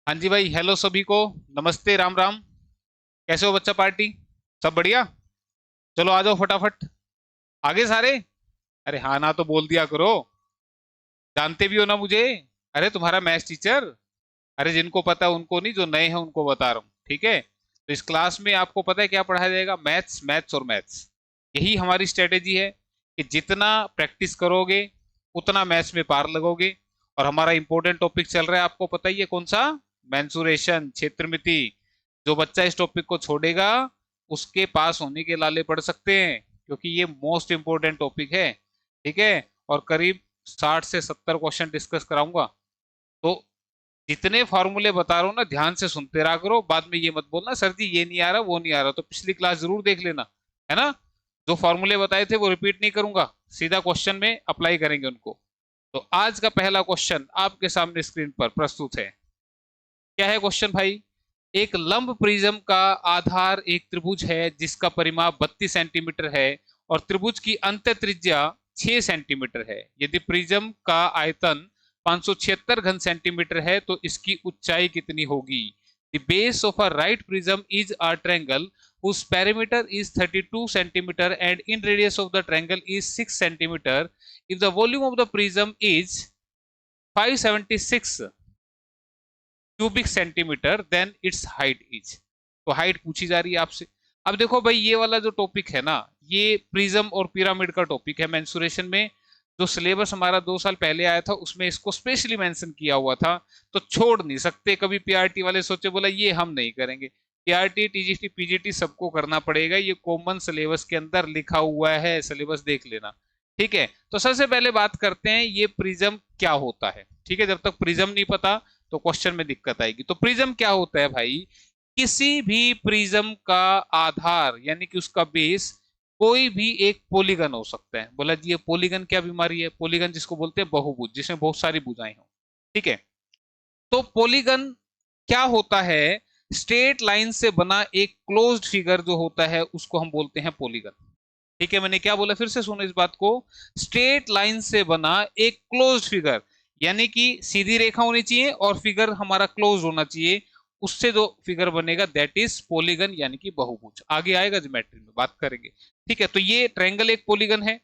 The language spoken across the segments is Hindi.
हाँ जी भाई, हेलो सभी को। नमस्ते, राम राम। कैसे हो बच्चा पार्टी? सब बढ़िया। चलो आ जाओ फटाफट। आगे सारे। अरे हाँ ना तो बोल दिया करो। जानते भी हो ना मुझे। अरे तुम्हारा मैथ्स टीचर। अरे जिनको पता है उनको नहीं, जो नए हैं उनको बता रहा हूँ, ठीक है। तो इस क्लास में आपको पता है क्या पढ़ाया जाएगा? मैथ्स, मैथ्स और मैथ्स। यही हमारी स्ट्रेटेजी है कि जितना प्रैक्टिस करोगे उतना मैथ्स में पार लगोगे। और हमारा इंपॉर्टेंट टॉपिक चल रहा है, आपको पता ही है कौन सा? मेंसुरेशन, क्षेत्रमिति। जो बच्चा इस टॉपिक को छोड़ेगा उसके पास होने के लाले पड़ सकते हैं, क्योंकि ये मोस्ट इंपॉर्टेंट टॉपिक है। ठीक है। और करीब 60 से 70 क्वेश्चन डिस्कस कराऊंगा। तो जितने फॉर्मूले बता रहा हूँ ना, ध्यान से सुनते रहा करो। बाद में ये मत बोलना सर जी ये नहीं आ रहा वो नहीं आ रहा, तो पिछली क्लास जरूर देख लेना, है ना। जो फॉर्मूले बताए थे वो रिपीट नहीं करूंगा, सीधा क्वेश्चन में अप्लाई करेंगे उनको। तो आज का पहला क्वेश्चन आपके सामने स्क्रीन पर प्रस्तुत है। क्या है क्वेश्चन भाई? एक लंब प्रिज्म का आधार एक त्रिभुज है जिसका परिमाप 32 सेंटीमीटर है और त्रिभुज की अंत त्रिज्या 6 सेंटीमीटर है। यदि प्रिज्म का आयतन 576 घन सेंटीमीटर है तो इसकी ऊंचाई कितनी होगी? The base of a right prism is a triangle whose perimeter is 32 centimeter and in radius of the triangle is 6 centimeter. If the volume of the prism is 576 cubic centimetre then its height is. तो हाइट पूछी जा रही है आपसे। अब देखो भाई, ये वाला जो टॉपिक है ना, ये प्रिज्म और पिरामिड का टॉपिक है मेंसुरेशन में। जो सिलेबस हमारा 2 साल पहले आया था उसमें इसको स्पेशली मेंशन किया हुआ था। तो छोड़ नहीं सकते। कभी पीआरटी वाले सोचे बोला ये हम नहीं करेंगे। पीआरटी, टीजीटी, पीजीटी सबको करना पड़ेगा। ये कॉमन सिलेबस के अंदर लिखा हुआ है, सिलेबस देख लेना। ठीक है। तो सबसे पहले बात करते हैं ये प्रिज्म क्या होता है। ठीक है, जब तक प्रिज्म नहीं पता तो क्वेश्चन में दिक्कत आएगी। तो प्रिज्म क्या होता है भाई? किसी भी प्रिज्म का आधार यानी कि उसका बेस कोई भी एक पॉलीगन हो सकता है। बोला जी ये पॉलीगन क्या बीमारी है? पॉलीगन जिसको बोलते हैं बहुभुज, जिसमें बहुत सारी भुजाएं हो। ठीक है। तो पॉलीगन क्या होता है? स्ट्रेट लाइन से बना एक क्लोज्ड फिगर जो होता है उसको हम बोलते हैं पॉलीगन। ठीक है, मैंने क्या बोला? फिर से सुनो इस बात को। स्ट्रेट लाइन से बना एक क्लोज्ड फिगर, यानी कि सीधी रेखा होनी चाहिए और फिगर हमारा क्लोज होना चाहिए। उससे जो फिगर बनेगा दैट इज पॉलीगन, यानी कि बहुभुज। आगे आएगा ज्योमेट्री में बात करेंगे। ठीक है। तो ये ट्रायंगल एक पॉलीगन है।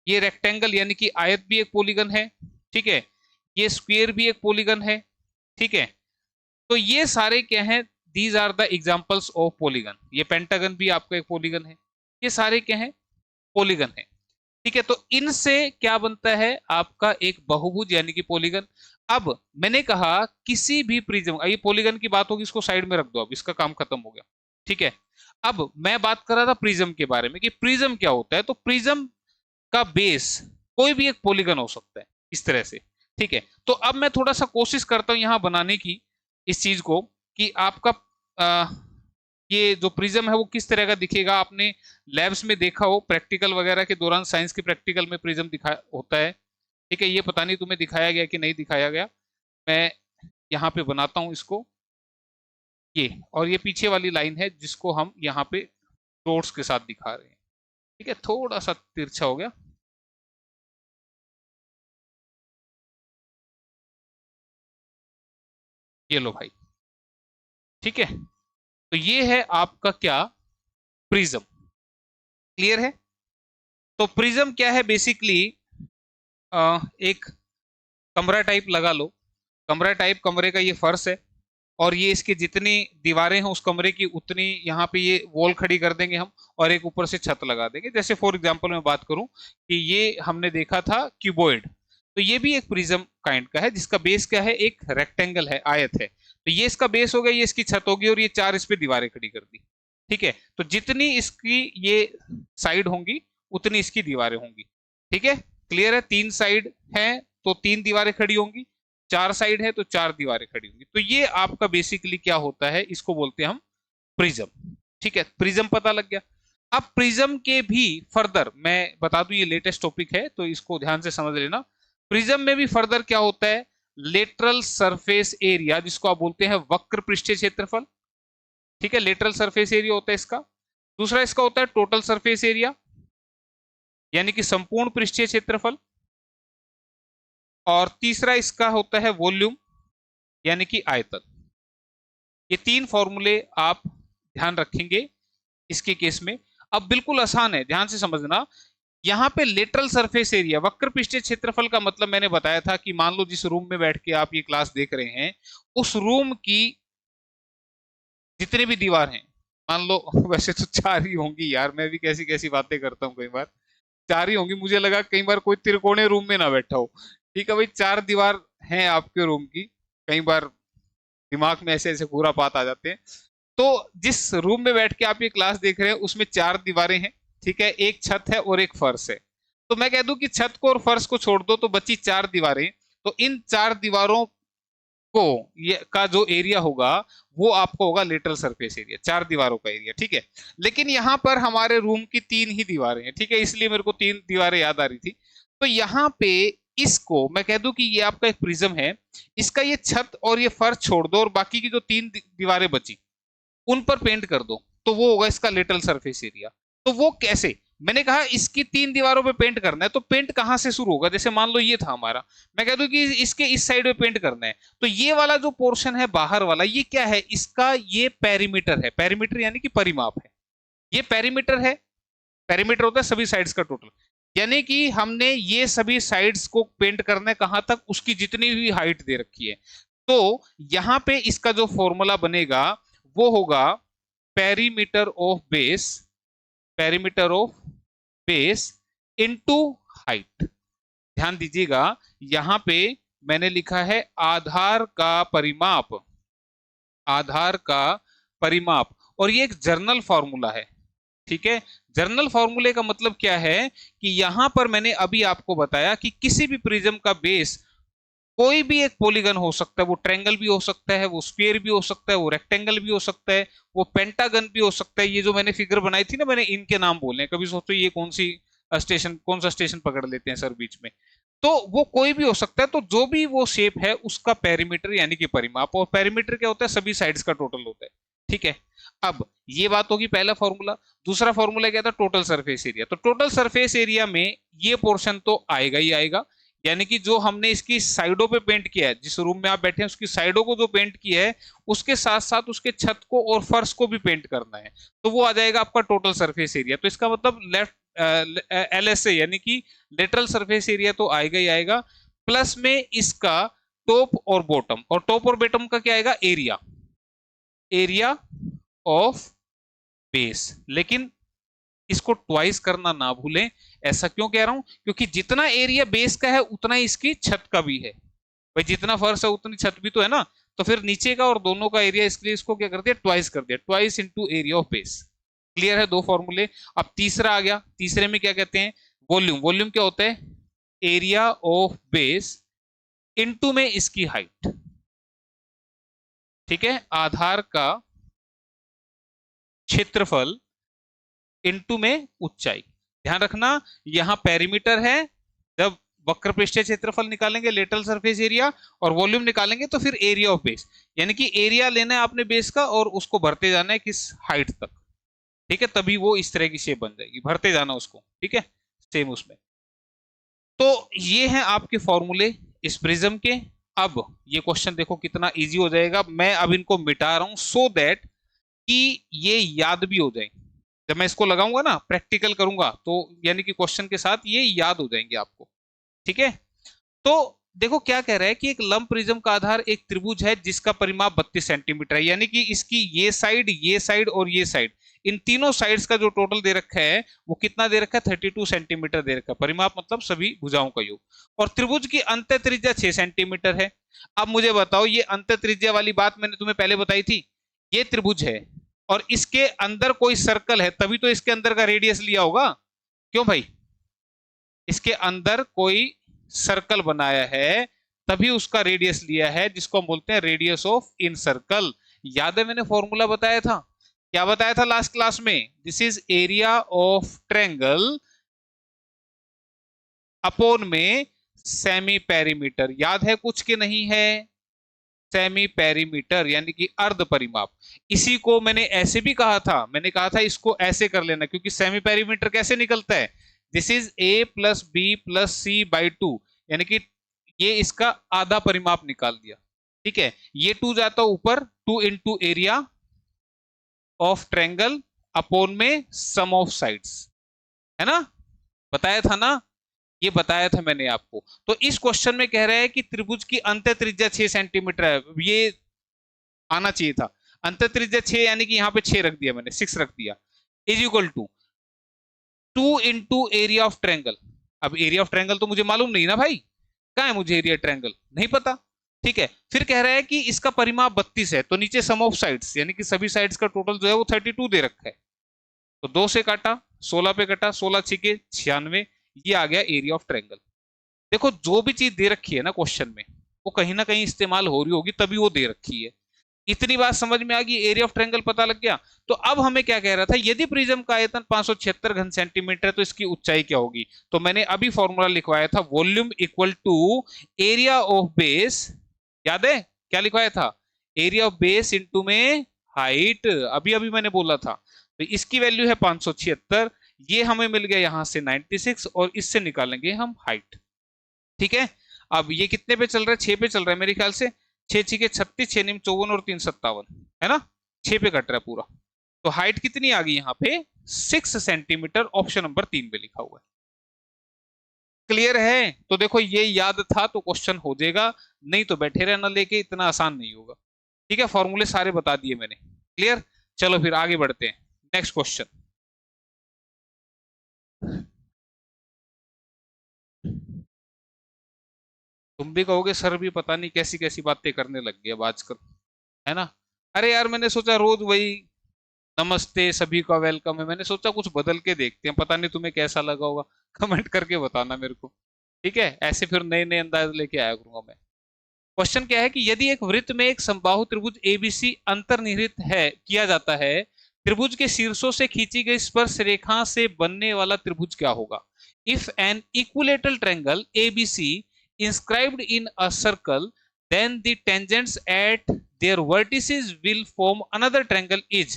ये रेक्टेंगल यानी कि आयत भी एक पॉलीगन है। ठीक है। ये स्क्वायर भी एक पॉलीगन है। ठीक है। तो ये सारे क्या हैं? These are the examples of polygon. ये पेंटागन भी आपका एक पॉलीगन है। ये सारे क्या हैं? पॉलीगन है। ठीक है। तो इनसे क्या बनता है? आपका एक बहुभुज यानी कि पॉलीगन। अब मैंने कहा किसी भी प्रिज्म, ये पॉलीगन की बात होगी, इसको साइड में रख दो, अब इसका काम खत्म हो गया। ठीक है। अब मैं बात कर रहा था प्रिज्म के बारे में कि प्रिज्म क्या होता है। तो प्रिज्म का बेस कोई भी एक पॉलीगन हो सकता है, इस तरह से। ठीक है। तो अब मैं थोड़ा सा कोशिश करता हूं यहां बनाने की इस चीज को, कि आपका आ, ये जो प्रिज्म है वो किस तरह का दिखेगा। आपने लैब्स में देखा हो, प्रैक्टिकल वगैरह के दौरान, साइंस के प्रैक्टिकल में प्रिज्म दिखा होता है। ठीक है। ये पता नहीं तुम्हें दिखाया गया कि नहीं दिखाया गया। मैं यहाँ पे बनाता हूँ इसको। ये और ये पीछे वाली लाइन है जिसको हम यहाँ पे डॉट्स के साथ दिखा रहे हैं। ठीक है, थोड़ा सा तिरछा हो गया। ये लो भाई। ठीक है। तो ये है आपका क्या? प्रिज्म। क्लियर है? तो प्रिज्म क्या है बेसिकली? एक कमरा टाइप लगा लो। कमरा टाइप, कमरे का ये फर्श है और ये इसकी जितनी दीवारें हैं उस कमरे की उतनी यहाँ पे ये वॉल खड़ी कर देंगे हम, और एक ऊपर से छत लगा देंगे। जैसे फॉर एग्जांपल मैं बात करूं कि ये हमने देखा था क्यूबॉइड, तो ये भी एक प्रिज्म काइंड का है जिसका बेस क्या है? एक रेक्टेंगल है, आयत है। तो ये इसका बेस हो गया, ये इसकी छत होगी और ये चार इस पे दीवारें खड़ी कर दी। ठीक है। तो जितनी इसकी ये साइड होंगी उतनी इसकी दीवारें होंगी। ठीक है। क्लियर है? 3 साइड है तो 3 दीवारें खड़ी होंगी, 4 साइड है तो 4 दीवारें खड़ी होंगी। तो ये आपका बेसिकली क्या होता है? इसको बोलते हैं हम प्रिज्म। ठीक है, प्रिज्म पता लग गया। अब प्रिज्म के भी फर्दर मैं बता दूं, ये लेटेस्ट टॉपिक है तो इसको ध्यान से समझ लेना। प्रिज्म में भी फर्दर क्या होता है? लेटरल सरफेस एरिया, जिसको आप बोलते हैं वक्र पृष्ठीय क्षेत्रफल। ठीक है, लेटरल सरफेस एरिया होता है इसका। दूसरा इसका होता है टोटल सरफेस एरिया, यानी कि संपूर्ण पृष्ठीय क्षेत्रफल। और तीसरा इसका होता है वॉल्यूम, यानी कि आयतन। ये 3 फॉर्मूले आप ध्यान रखेंगे इसके केस में। अब बिल्कुल आसान है, ध्यान से समझना। यहाँ पे लेटरल सरफेस एरिया, वक्र पृष्ठीय क्षेत्रफल का मतलब मैंने बताया था कि मान लो जिस रूम में बैठ के आप ये क्लास देख रहे हैं, उस रूम की जितने भी दीवार हैं, मान लो वैसे तो 4 ही होंगी यार, मैं भी कैसी कैसी बातें करता हूँ कई बार, 4 ही होंगी, मुझे लगा कई बार कोई त्रिकोणीय रूम में ना बैठा हो। ठीक है भाई, 4 दीवार हैं आपके रूम की। कई बार दिमाग में ऐसे ऐसे पूरा बात आ जाते हैं। तो जिस रूम में बैठ के आप ये क्लास देख रहे हैं उसमें 4 दीवारें हैं, ठीक है, एक छत है और एक फर्श है। तो मैं कह दूं कि छत को और फर्श को छोड़ दो तो बची 4 दीवारें। तो इन 4 दीवारों को ये का जो एरिया होगा वो आपको होगा लेटरल सरफेस एरिया, 4 दीवारों का एरिया, ठीक है। लेकिन यहाँ पर हमारे रूम की 3 ही दीवारें हैं, ठीक है, इसलिए मेरे को 3 दीवारें याद आ रही थी। तो यहाँ पे इसको मैं कह दूं कि ये आपका एक प्रिज्म है, इसका ये छत और ये फर्श छोड़ दो और बाकी की जो 3 दीवारें बची उन पर पेंट कर दो, तो वो होगा इसका लेटरल सरफेस एरिया। तो वो कैसे, मैंने कहा इसकी 3 दीवारों पे पेंट करना है, तो पेंट कहां से शुरू होगा, जैसे मान लो ये था हमारा, मैं कह दूं कि इसके इस साइड पे पेंट करना है, तो ये वाला जो पोर्शन है बाहर वाला, ये क्या है, इसका ये पेरीमीटर है। पेरीमीटर यानी कि परिमाप है, ये पेरीमीटर है। पेरीमीटर होता है सभी साइड्स का टोटल, यानी कि हमने ये सभी साइड्स को पेंट करना है कहां तक, उसकी जितनी भी हाइट दे रखी है। तो यहां पे इसका जो फॉर्मूला बनेगा वो होगा perimeter of base, perimeter of base into height. ध्यान दीजिएगा, यहां पे मैंने लिखा है आधार का परिमाप, आधार का परिमाप, और ये एक जर्नल फॉर्मूला है, ठीक है। जर्नल फॉर्मूले का मतलब क्या है कि यहां पर मैंने अभी आपको बताया कि किसी भी प्रिज्म का बेस कोई भी एक पॉलीगन हो सकता है, वो ट्रायंगल भी हो सकता है, वो स्फीयर भी हो सकता है, वो रेक्टेंगल भी हो सकता है, वो पेंटागन भी हो सकता है। ये जो मैंने फिगर बनाई थी ना, मैंने इनके नाम बोले हैं, कभी सोचो ये कौन सी स्टेशन, कौन सा स्टेशन पकड़ लेते हैं सर बीच में। तो वो कोई भी हो सकता है, तो जो भी वो शेप है उसका पेरीमीटर यानी कि परिमाप, और पेरीमीटर क्या होता है, सभी साइड्स का टोटल होता है, ठीक है। अब ये बात होगी पहला फॉर्मूला। दूसरा फॉर्मूला क्या था, टोटल सरफेस एरिया। तो टोटल सरफेस एरिया में ये पोर्शन तो आएगा ही आएगा, यानी कि जो हमने इसकी साइडों पे पेंट किया है, जिस रूम में आप बैठे हैं उसकी साइडों को जो पेंट किया है, उसके साथ साथ उसके छत को और फर्श को भी पेंट करना है, तो वो आ जाएगा आपका टोटल सरफेस एरिया। तो इसका मतलब लेफ्ट LSA यानी कि लेटरल सरफेस एरिया तो आएगा ही आएगा, प्लस में इसका टॉप और बॉटम, और टॉप और बॉटम का क्या आएगा, एरिया, एरिया ऑफ बेस। लेकिन इसको ट्वाइस करना ना भूलें। ऐसा क्यों कह रहा हूं, क्योंकि जितना एरिया बेस का है उतना इसकी छत का भी है। भाई जितना फर्श है उतनी छत भी तो है ना, तो फिर नीचे का और दोनों का एरिया, इसलिए इसको क्या कर दिया, ट्वाइस कर दिया, twice into area of base. Clear है, 2 फॉर्मूले। अब तीसरा आ गया, तीसरे में क्या कहते हैं, वॉल्यूम। वॉल्यूम क्या होता है, एरिया ऑफ बेस इंटू में इसकी हाइट, ठीक है, आधार का क्षेत्रफल इनटू में ऊंचाई। ध्यान रखना, यहां पेरीमीटर है, जब वक्र पृष्ठीय क्षेत्रफल निकालेंगे लेटरल सरफेस एरिया, और वॉल्यूम निकालेंगे तो फिर एरिया ऑफ बेस, यानी कि एरिया लेना है आपने बेस का और उसको भरते जाना है किस हाइट तक, ठीक है, तभी वो इस तरह की शेप बन जाएगी, भरते जाना उसको, ठीक है, सेम उसमें। तो ये हैं आपके फॉर्मूले इस प्रिज्म के। अब ये क्वेश्चन देखो कितना इजी हो जाएगा, मैं अब इनको मिटा रहा हूं सो दैट कि ये याद भी हो जाए। जब मैं इसको लगाऊंगा ना, प्रैक्टिकल करूंगा, तो यानी कि क्वेश्चन के साथ ये याद हो जाएंगे आपको, ठीक है। तो देखो क्या कह रहा है कि एक लंब प्रिज्म का आधार एक त्रिभुज है जिसका परिमाप 32 सेंटीमीटर है, यानी कि इसकी ये साइड और ये साइड, इन तीनों साइड्स का जो टोटल दे रखा है वो कितना दे रखा है, 32 सेंटीमीटर दे रखा है। परिमाप मतलब सभी भुजाओं का योग। और त्रिभुज की अंत त्रिज्या 6 सेंटीमीटर है। अब मुझे बताओ, ये अंत त्रिज्या वाली बात मैंने तुम्हें पहले बताई थी, ये त्रिभुज है और इसके अंदर कोई सर्कल है, तभी तो इसके अंदर का रेडियस लिया होगा। क्यों भाई, इसके अंदर कोई सर्कल बनाया है तभी उसका रेडियस लिया है, जिसको हम बोलते हैं रेडियस ऑफ इन सर्कल। याद है मैंने फॉर्मूला बताया था, क्या बताया था लास्ट क्लास में, this is area of triangle upon में सेमी पेरीमीटर। याद है कुछ के नहीं है, सेमी पेरीमीटर यानी कि अर्ध परिमाप। इसी को मैंने ऐसे भी कहा था, मैंने कहा था इसको ऐसे कर लेना, क्योंकि सेमी पेरीमीटर कैसे निकलता है, this is A plus B plus C by 2, यानी कि ये इसका आधा परिमाप निकाल दिया, ठीक है, ये 2 जाता ऊपर, 2 into area of triangle upon में सम ऑफ साइड्स, है ना, बताया था ना, ये बताया था मैंने आपको। तो इस क्वेश्चन में कह रहा है कि त्रिभुज की अंत त्रिज्या 6 सेंटीमीटर है, ये आना चाहिए था। अंत त्रिज्या 6 यानी कि यहाँ पे 6 रख दिया मैंने, 6 रख दिया, is equal to 2 into area of triangle. अब एरिया ऑफ ट्रायंगल तो मुझे मालूम नहीं ना भाई, कहाँ है मुझे एरिया ट्रायंगल, नहीं पता। ठीक है, फिर कह रहा है कि इसका परिमाप 32 है, तो नीचे सम ऑफ साइड्स यानी कि सभी साइड्स का टोटल जो है वो 32 दे रखा है। तो 2 से काटा, 16 पे कटा, 16 छिके 96, ये आ गया एरिया ऑफ ट्रायंगल। देखो जो भी चीज दे रखी है ना क्वेश्चन में, वो कहीं ना कहीं इस्तेमाल हो रही होगी, तभी वो दे रखी है। इतनी बात समझ में आ गई, एरिया ऑफ ट्रायंगल पता लग गया। तो अब हमें क्या कह रहा था, यदि प्रिज्म का आयतन 576 घन सेंटीमीटर है तो इसकी ऊंचाई क्या होगी। तो मैंने अभी फॉर्मूला लिखवाया था, volume equal to area of base, याद है क्या लिखवाया था, एरिया ऑफ बेस इंटू में हाइट, अभी अभी मैंने बोला था। तो इसकी वैल्यू है 576, ये हमें मिल गया यहां से 96, और इससे निकालेंगे हम हाइट। ठीक है, अब ये कितने पे चल रहा है, 6 पे चल रहा है मेरे ख्याल से, 6 छिके 36, 6 निम 54 और 3 57, है ना, 6 पे कट रहा है पूरा। तो हाइट कितनी आ गई यहाँ पे, 6 सेंटीमीटर, ऑप्शन नंबर 3 पे लिखा हुआ है। क्लियर है, तो देखो ये याद था तो क्वेश्चन हो जाएगा, नहीं तो बैठे रहना लेके, इतना आसान नहीं होगा। ठीक है, फॉर्मूले सारे बता दिए मैंने, क्लियर। चलो फिर आगे बढ़ते हैं, नेक्स्ट क्वेश्चन। तुम भी कहोगे सर भी पता नहीं कैसी कैसी बातें करने लग गए अब आजकल, है ना। अरे यार मैंने सोचा रोज वही नमस्ते सभी का वेलकम है, मैंने सोचा कुछ बदल के देखते हैं, पता नहीं तुम्हें कैसा लगा होगा, कमेंट करके बताना मेरे को। ठीक है, ऐसे फिर नए नए अंदाज लेके आया करूंगा मैं। क्वेश्चन क्या है कि यदि एक वृत्त में एक समबाहु त्रिभुज एबीसी अंतर्निहित है किया जाता है, त्रिभुज के शीर्षों से खींची गई स्पर्श रेखा से बनने वाला त्रिभुज क्या होगा। If N equilateral triangle ABC inscribed in a circle, then the tangents at their vertices will form another triangle is,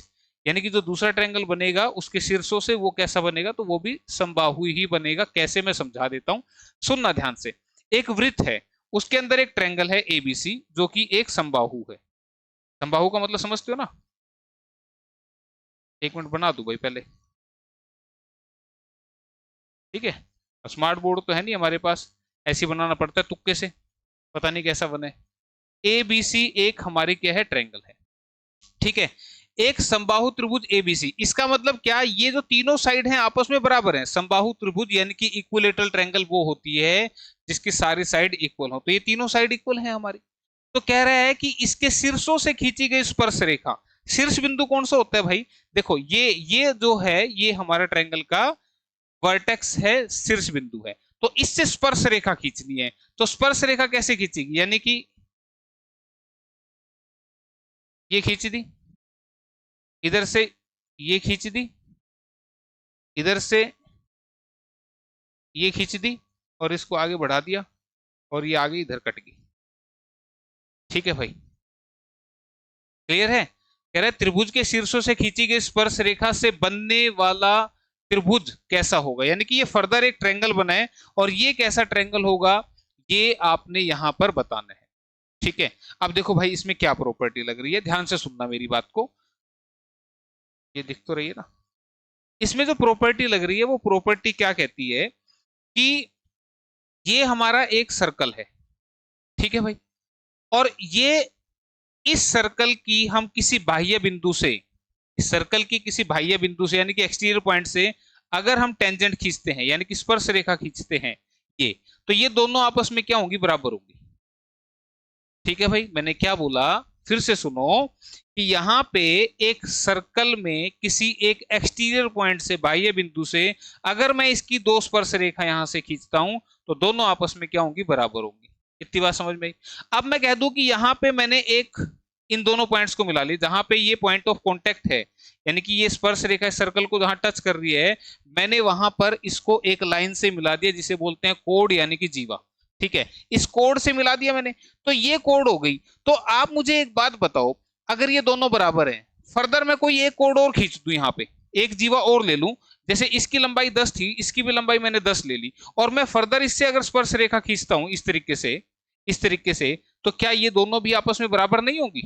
यानी कि जो दूसरा ट्रायंगल बनेगा उसके शीर्षों से वो कैसा बनेगा, तो वो भी समबाहु ही बनेगा। कैसे, मैं समझा देता हूं, सुनना ध्यान से। एक वृत्त है, उसके अंदर एक ट्रायंगल है एबीसी जो कि एक समबाहु है। समबाहु का मतलब समझते हो ना, एक मिनट बना दू भाई पहले, ठीक है। स्मार्ट बोर्ड तो है नहीं हमारे पास, ऐसे बनाना पड़ता है तुक्के से, पता नहीं कैसा बने। ए बी सी एक हमारी क्या है, ट्रायंगल है, ठीक है। एक समबाहु त्रिभुज एबीसी, इसका मतलब क्या, ये जो तीनों साइड हैं आपस में बराबर हैं। समबाहु त्रिभुज यानी कि इक्विलेटरल ट्रायंगल वो होती है जिसकी सारी साइड इक्वल हो, तो ये तीनों साइड इक्वल है हमारी। तो कह रहा है कि इसके शीर्षों से खींची गई स्पर्श रेखा, शीर्ष बिंदु कौन सा होता है भाई, देखो ये जो है ये हमारा ट्रायंगल का वर्टेक्स है, शीर्ष बिंदु है। तो इससे स्पर्श रेखा खींचनी है, तो स्पर्श रेखा कैसे खींचेगी, यानी कि ये खींच दी, इधर से ये खींच दी, इधर से ये खींच दी, और इसको आगे बढ़ा दिया, और ये आगे इधर कट गई। ठीक है भाई, क्लियर है। कह रहे त्रिभुज के शीर्षों से खींची गई स्पर्श रेखा से बनने वाला त्रिभुज कैसा होगा, यानी कि ये फर्दर एक ट्रायंगल बनाए, और ये कैसा ट्रायंगल होगा ये आपने यहां पर बताना है। ठीक है, अब देखो भाई इसमें क्या प्रॉपर्टी लग रही है, ध्यान से सुनना मेरी बात को, ये दिख तो रही है ना। इसमें जो प्रॉपर्टी लग रही है वो प्रॉपर्टी क्या कहती है कि ये हमारा एक सर्कल है, ठीक है भाई, और ये इस सर्कल की हम किसी बाह्य बिंदु से, इस सर्कल की किसी बाह्य बिंदु से यानी कि एक्सटीरियर पॉइंट से अगर हम टेंजेंट खींचते हैं यानी कि स्पर्श रेखा खींचते हैं ये, तो ये दोनों आपस में क्या होंगी, बराबर होंगी। ठीक है भाई, मैंने क्या बोला फिर से सुनो, कि यहां पे एक सर्कल में किसी एक एक्सटीरियर पॉइंट से, बाह्य बिंदु से अगर मैं इसकी दो स्पर्श रेखा यहां से खींचता हूं तो दोनों आपस में क्या होंगी, बराबर होंगी। इतनी बात समझ में आई। अब मैं कह दूं कि यहां पे मैंने एक इन दोनों पॉइंट्स को मिला ली, जहां पे ये पॉइंट ऑफ कांटेक्ट है, यानी कि ये स्पर्श रेखा सर्कल को जहां टच कर रही है, मैंने वहां पर इसको एक लाइन से मिला दिया जिसे बोलते हैं कोड यानी कि जीवा। ठीक है, इस कोड से मिला दिया मैंने, तो ये कोड हो गई। तो आप मुझे एक बात बताओ, अगर ये दोनों बराबर हैं, फर्दर मैं कोई एक कोड और खींच दूं, यहाँ पे एक जीवा और ले लूं, जैसे इसकी लंबाई 10 थी, इसकी भी लंबाई मैंने 10 ले ली, और मैं फर्दर इससे अगर स्पर्श रेखा खींचता हूं इस तरीके से, इस तरीके से, तो क्या ये दोनों भी आपस में बराबर नहीं होंगी?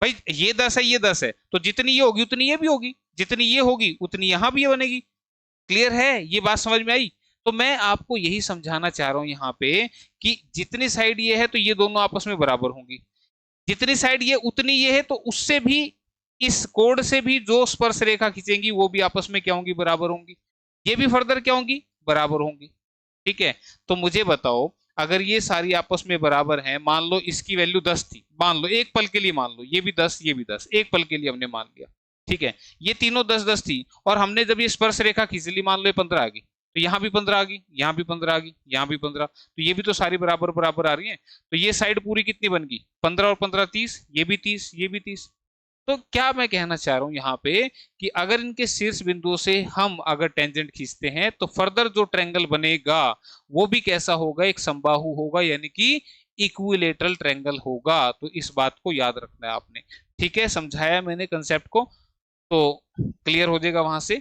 भाई ये 10 है, ये 10 है, तो जितनी ये होगी उतनी ये भी होगी, जितनी ये होगी उतनी यहां भी ये बनेगी। क्लियर है? ये बात समझ में आई? तो मैं आपको यही समझाना चाह रहा हूं यहाँ पे कि जितनी साइड ये है तो ये दोनों आपस में बराबर होंगी, जितनी साइड ये उतनी ये है तो उससे भी, इस कोड से भी जो स्पर्श रेखा खींचेंगी वो भी आपस में क्या होंगी? बराबर होंगी। ये भी फर्दर क्या होंगी? बराबर होंगी। ठीक है, तो मुझे बताओ, अगर ये सारी आपस में बराबर हैं, मान लो इसकी वैल्यू 10 थी, मान लो एक पल के लिए, मान लो ये भी 10 ये भी 10, एक पल के लिए हमने मान लिया। ठीक है, ये तीनों 10 10 थी, और हमने जब ये स्पर्श रेखा खींच ली, मान लो ये 15 आ गई, तो यहाँ भी 15 आ गई, यहाँ भी 15 आ गई, यहाँ भी 15, तो ये भी तो सारी बराबर बराबर आ रही है। तो ये साइड पूरी कितनी बन गई? 15 और 15 30, ये भी 30 ये भी 30। तो क्या मैं कहना चाह रहा हूं यहाँ पे कि अगर इनके शीर्ष बिंदुओं से हम अगर टेंजेंट खींचते हैं तो फर्दर जो ट्रायंगल बनेगा वो भी कैसा होगा? एक समबाहु होगा, यानी कि इक्विलेटरल ट्रायंगल होगा। तो इस बात को याद रखना है आपने। ठीक है, समझाया मैंने कंसेप्ट को, तो क्लियर हो जाएगा वहां से।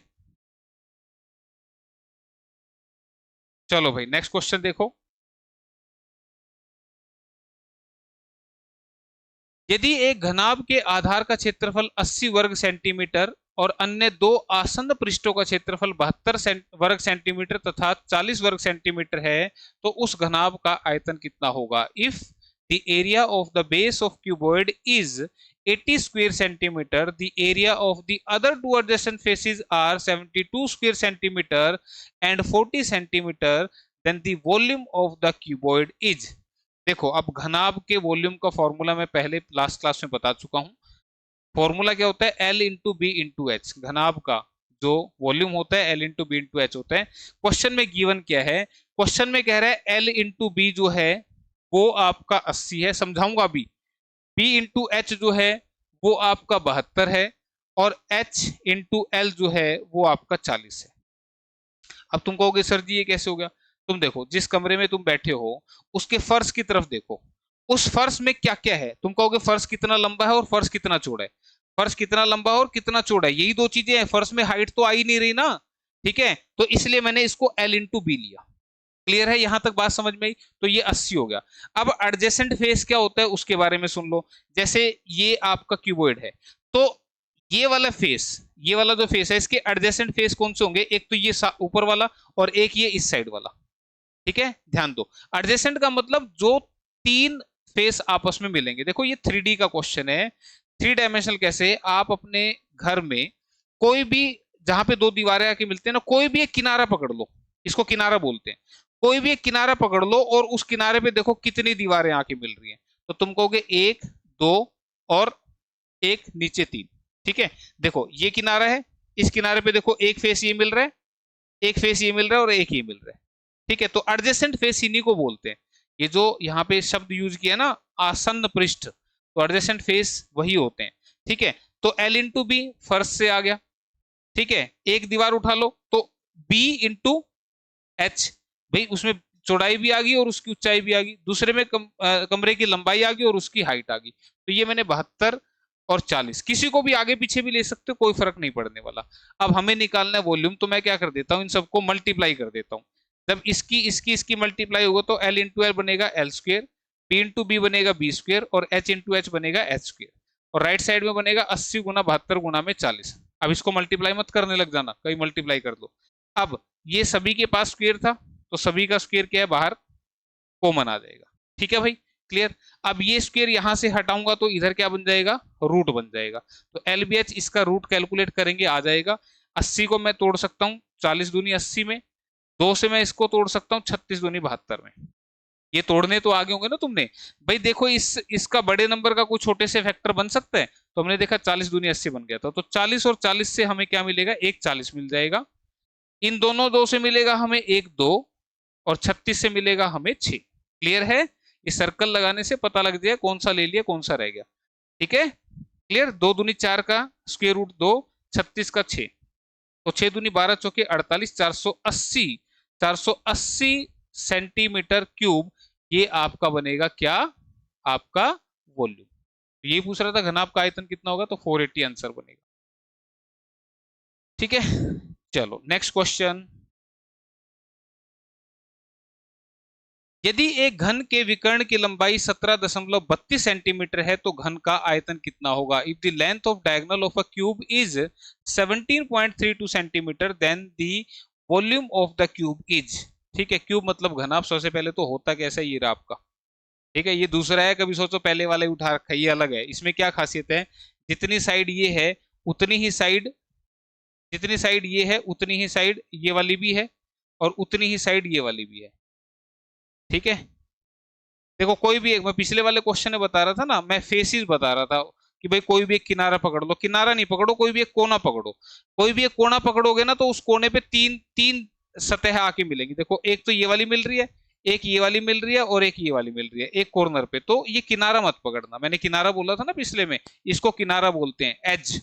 चलो भाई नेक्स्ट क्वेश्चन देखो। यदि एक घनाभ के आधार का क्षेत्रफल 80 वर्ग सेंटीमीटर और अन्य दो आसन्न पृष्ठों का क्षेत्रफल 72 वर्ग सेंटीमीटर तथा 40 वर्ग सेंटीमीटर है, तो उस घनाभ का आयतन कितना होगा? If the area of the base of cuboid is 80 square centimetre, the area of the other two adjacent faces are 72 square centimetre and 40 centimetre, then the volume of the cuboid is. देखो, अब घनाभ के वॉल्यूम का फॉर्मूला मैं पहले लास्ट क्लास में बता चुका हूं। फॉर्मूला क्या होता है? L into B into H. घनाभ का जो वॉल्यूम होता है L into B into H होता है। क्वेश्चन में गिवन क्या है? क्वेश्चन में कह रहा है एल इंटू बी जो है वो आपका 80 है, समझाऊंगा अभी। बी इंटू एच जो है वो आपका 72 है, और एच इंटू एल जो है वो आपका 40 है। अब तुम कहोगे सर जी ये कैसे हो गया? तुम देखो, जिस कमरे में तुम बैठे हो उसके फर्श की तरफ देखो, उस फर्श में क्या क्या है? तुम कहोगे फर्श कितना लंबा है और फर्श कितना चौड़ा है। फर्श कितना लंबा है और कितना चौड़ा है, यही दो चीजें हैं, फर्श में हाइट तो आ ही नहीं रही ना। ठीक है, तो इसलिए मैंने इसको एल इंटू बी लिया। क्लियर है? यहां तक बात समझ में आई? तो ये 80 हो गया। अब एडजेसेंट फेस क्या होता है उसके बारे में सुन लो। जैसे ये आपका क्यूबॉइड है, तो ये वाला फेस, ये वाला जो फेस है, इसके एडजेसेंट फेस कौन से होंगे? एक तो ये ऊपर वाला, और एक ये इस साइड वाला। ठीक है, ध्यान दो। एडजेसेंट का मतलब जो तीन फेस आपस में मिलेंगे। देखो ये 3D का क्वेश्चन है, थ्री डायमेंशनल। कैसे? आप अपने घर में कोई भी, जहां पे दो दीवारें आके मिलते हैं ना, कोई भी एक किनारा पकड़ लो, इसको किनारा बोलते हैं। कोई भी एक किनारा पकड़ लो और उस किनारे पे देखो कितनी दीवारें आके मिल रही हैं, तो तुम कहोगे एक, दो, और एक नीचे तीन। ठीक है, देखो ये किनारा है, इस किनारे पे देखो एक फेस ये मिल रहा है, एक फेस ये मिल रहा है, और एक ये मिल रहा है। ठीक है, तो एडजेसेंट फेस इन्हीं को बोलते हैं। ये जो यहाँ पे शब्द यूज किया ना, आसन्न पृष्ठ, तो एडजेसेंट फेस वही होते हैं। ठीक है, तो एल इंटू बी फर्श से आ गया। ठीक है, एक दीवार उठा लो तो बी इंटू एच, भाई उसमें चौड़ाई भी आ गई और उसकी ऊंचाई भी आ गई, दूसरे में कमरे की लंबाई आ गई और उसकी हाइट आ गई। तो ये मैंने 72 और 40, किसी को भी आगे पीछे भी ले सकते हो, कोई फर्क नहीं पड़ने वाला। अब हमें निकालना है वॉल्यूम, तो मैं क्या कर देता हूँ, इन सबको मल्टीप्लाई कर देता हूँ। जब इसकी मल्टीप्लाई होगा तो एल इंटू एल बनेगा L square, B into B बनेगा बी स्क्र, और एच इंटू एच बनेगा एच स्क्र, और राइट साइड में बनेगा 80 गुना 72 गुना में 40। अब इसको मल्टीप्लाई मत करने लग जाना, कहीं मल्टीप्लाई कर दो। अब ये सभी के पास स्क्वायर था, तो सभी का स्क्वायर क्या है? बाहर कॉमन आ जाएगा। ठीक है भाई, क्लियर? अब ये स्क्वायर यहां से हटाऊंगा तो इधर क्या बन जाएगा? रूट बन जाएगा। तो एल बी एच इसका रूट कैलकुलेट करेंगे, आ जाएगा। 80 को मैं तोड़ सकता हूँ 40 दूनी 80 में, दो से मैं इसको तोड़ सकता हूँ 36 दूनी 72 में। ये तोड़ने तो आगे होंगे ना तुमने। भाई देखो, इसका बड़े नंबर का कोई छोटे से फैक्टर बन सकता है, तो हमने देखा 40 दूनी 80 बन गया था, तो 40 और 40 से हमें क्या मिलेगा? एक 40 मिल जाएगा। इन दोनों दो से मिलेगा हमें एक दो, और 36 से मिलेगा हमें 6। क्लियर है? इस सर्कल लगाने से पता लग जाए कौन सा ले लिया कौन सा रह गया। ठीक है, क्लियर? दो दूनी 4 का स्क्वायर रूट 2, 36 का 6, तो 6 दूनी 12 चौके 48, 480, 480 सेंटीमीटर क्यूब ये आपका बनेगा क्या? आपका वॉल्यूम। ये पूछ रहा था घनाभ का आयतन कितना होगा, तो 480 आंसर बनेगा। ठीक है, चलो नेक्स्ट क्वेश्चन। यदि एक घन के विकर्ण की लंबाई 17.32 सेंटीमीटर है तो घन का आयतन कितना होगा? If the length of diagonal of a cube is 17.32 centimetre then the volume of the cube is. ठीक है, क्यूब मतलब घन। आप सबसे पहले तो होता कैसा है, ये रहा आपका। ठीक है, ये दूसरा है, कभी सोचो पहले वाला ही उठा रखा है, ये अलग है। इसमें क्या खासियत है, जितनी साइड ये है उतनी ही साइड, जितनी साइड ये है उतनी ही साइड ये वाली भी है, और उतनी ही साइड ये वाली भी है। ठीक है, देखो कोई भी एक, मैं पिछले वाले क्वेश्चन में बता रहा था ना, मैं फेसिस बता रहा था कि भाई कोई भी एक किनारा पकड़ लो, किनारा नहीं पकड़ो, कोई भी एक कोना पकड़ो। कोई भी एक कोना पकड़ोगे ना तो उस कोने पे तीन तीन सतह आके मिलेंगी। देखो एक तो ये वाली मिल रही है, एक ये वाली मिल रही है, और एक ये वाली मिल रही है एक कॉर्नर पे। तो ये किनारा मत पकड़ना, मैंने किनारा बोला था ना पिछले में, इसको किनारा बोलते हैं, एज।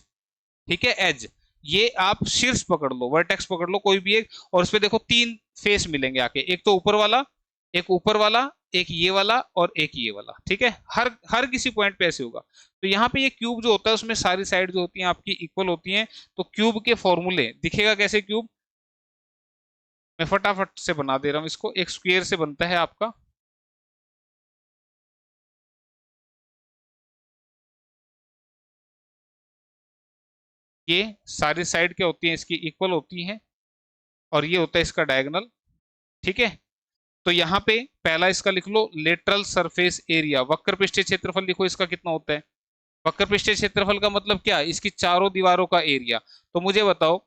ठीक है, एज। ये आप शीर्ष पकड़ लो, वर्टेक्स पकड़ लो कोई भी एक, और उस पे देखो तीन फेस मिलेंगे आके, एक तो ऊपर वाला, एक ऊपर वाला, एक ये वाला, और एक ये वाला। ठीक है, हर हर किसी पॉइंट पे ऐसे होगा। तो यहाँ पे ये क्यूब जो होता है उसमें सारी साइड जो होती हैं आपकी इक्वल होती हैं। तो क्यूब के फॉर्मूले दिखेगा कैसे क्यूब, मैं फटाफट से बना दे रहा हूं इसको। एक स्क्वायर से बनता है आपका, ये सारी साइड क्या होती हैं इसकी, इक्वल होती हैं, और ये होता है इसका डायगोनल। ठीक है, तो यहाँ पे पहला इसका लिख लो, लेटरल सरफेस एरिया, वक्र पृष्ठीय क्षेत्रफल लिखो इसका कितना होता है। वक्र पृष्ठीय क्षेत्रफल का मतलब क्या है, इसकी चारों दीवारों का एरिया। तो मुझे बताओ,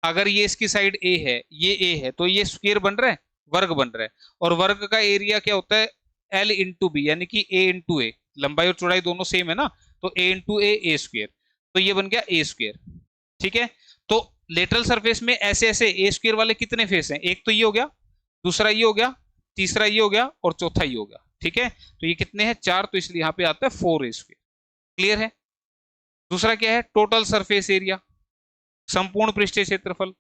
अगर ये इसकी साइड ए है, ये ए है, तो ये स्क्वायर बन रहा है, वर्ग बन रहा है। और वर्ग का एरिया क्या होता है, एल इंटू बी, यानी कि ए इंटू ए। लंबाई और चौड़ाई दोनों सेम है ना, तो ए इंटू ए स्क्वायर। तो ये बन गया ए स्क्वायर। ठीक है, तो लेटरल सरफेस में ऐसे ऐसे ए स्क्वायर वाले कितने फेस हैं, एक तो ये हो गया, दूसरा ये हो गया, तीसरा ये हो गया, और चौथा ये हो गया। ठीक है, तो ये कितने हैं, चार, तो इसलिए यहाँ पे आता है 4 स्क्वायर। क्लियर है। दूसरा क्या है, टोटल सरफेस एरिया, संपूर्ण पृष्ठीय क्षेत्रफल।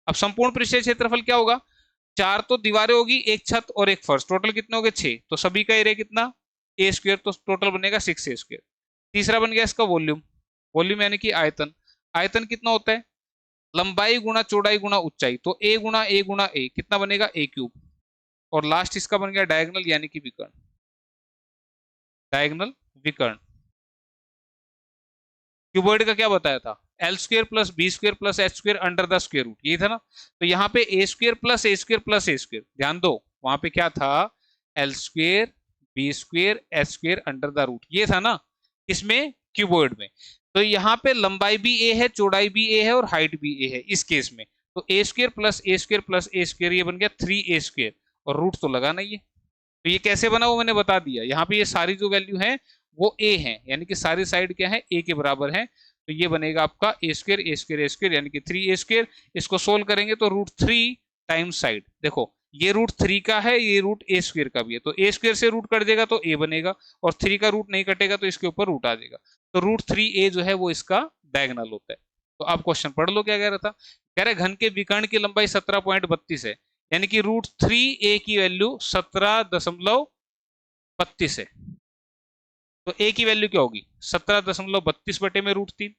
अब संपूर्ण पृष्ठीय क्षेत्रफल क्या होगा, चार तो दीवारें होगी, एक छत और एक फर्श, टोटल कितने हो गए, 6। तो सभी का एरिया कितना, ए स्क्वायर, तो टोटल बनेगा 6 ए स्क्वायर। तीसरा बन गया इसका वॉल्यूम, वॉल्यूम यानी कि आयतन। आयतन कितना होता है, लंबाई गुणा चौड़ाई गुणा ऊंचाई, तो ए गुणा ए गुणा ए कितना बनेगा, ए क्यूब। और लास्ट इसका बन गया डायगोनल यानी कि विकर्ण, डायगोनल विकर्ण। क्यूबॉइड का क्या बताया था, L square plus B square plus H square under the square root, ये था ना। तो यहाँ पे A square plus A square plus A square, ध्यान दो, वहां पे क्या था, L square B square H square under the root, ये था ना इसमें क्यूबॉइड में। तो यहाँ पे लंबाई भी ए है, चौड़ाई भी ए है, और हाइट भी ए है इस केस में। तो ए square plus A square plus A square, ये बन गया 3 ए स्क्र, और रूट तो लगाना ही है। तो ये कैसे बना वो मैंने बता दिया, यहाँ पे ये सारी जो वैल्यू है वो ए है, यानी कि सारी साइड क्या है, ए के बराबर है। तो ये बनेगा आपका ए square A square A square, यानी कि 3 ए स्क्र। इसको सोल्व करेंगे तो रूट 3 टाइम्स साइड, देखो ये रूट 3 का है, ये रूट ए स्क्र का भी है, तो ए स्क्र से रूट कट जाएगा तो ए बनेगा, और 3 का रूट नहीं कटेगा तो इसके ऊपर रूट आ जाएगा। तो रूट 3 ए जो है वो इसका डायगोनल होता है। तो आप क्वेश्चन पढ़ लो क्या कह रहा था, कह रहे घन के विकर्ण की लंबाई 17.32 है, यानी कि रूट 3 ए की वैल्यू 17.32 है। तो ए की वैल्यू क्या होगी, 17.32 बटे में रूट 3।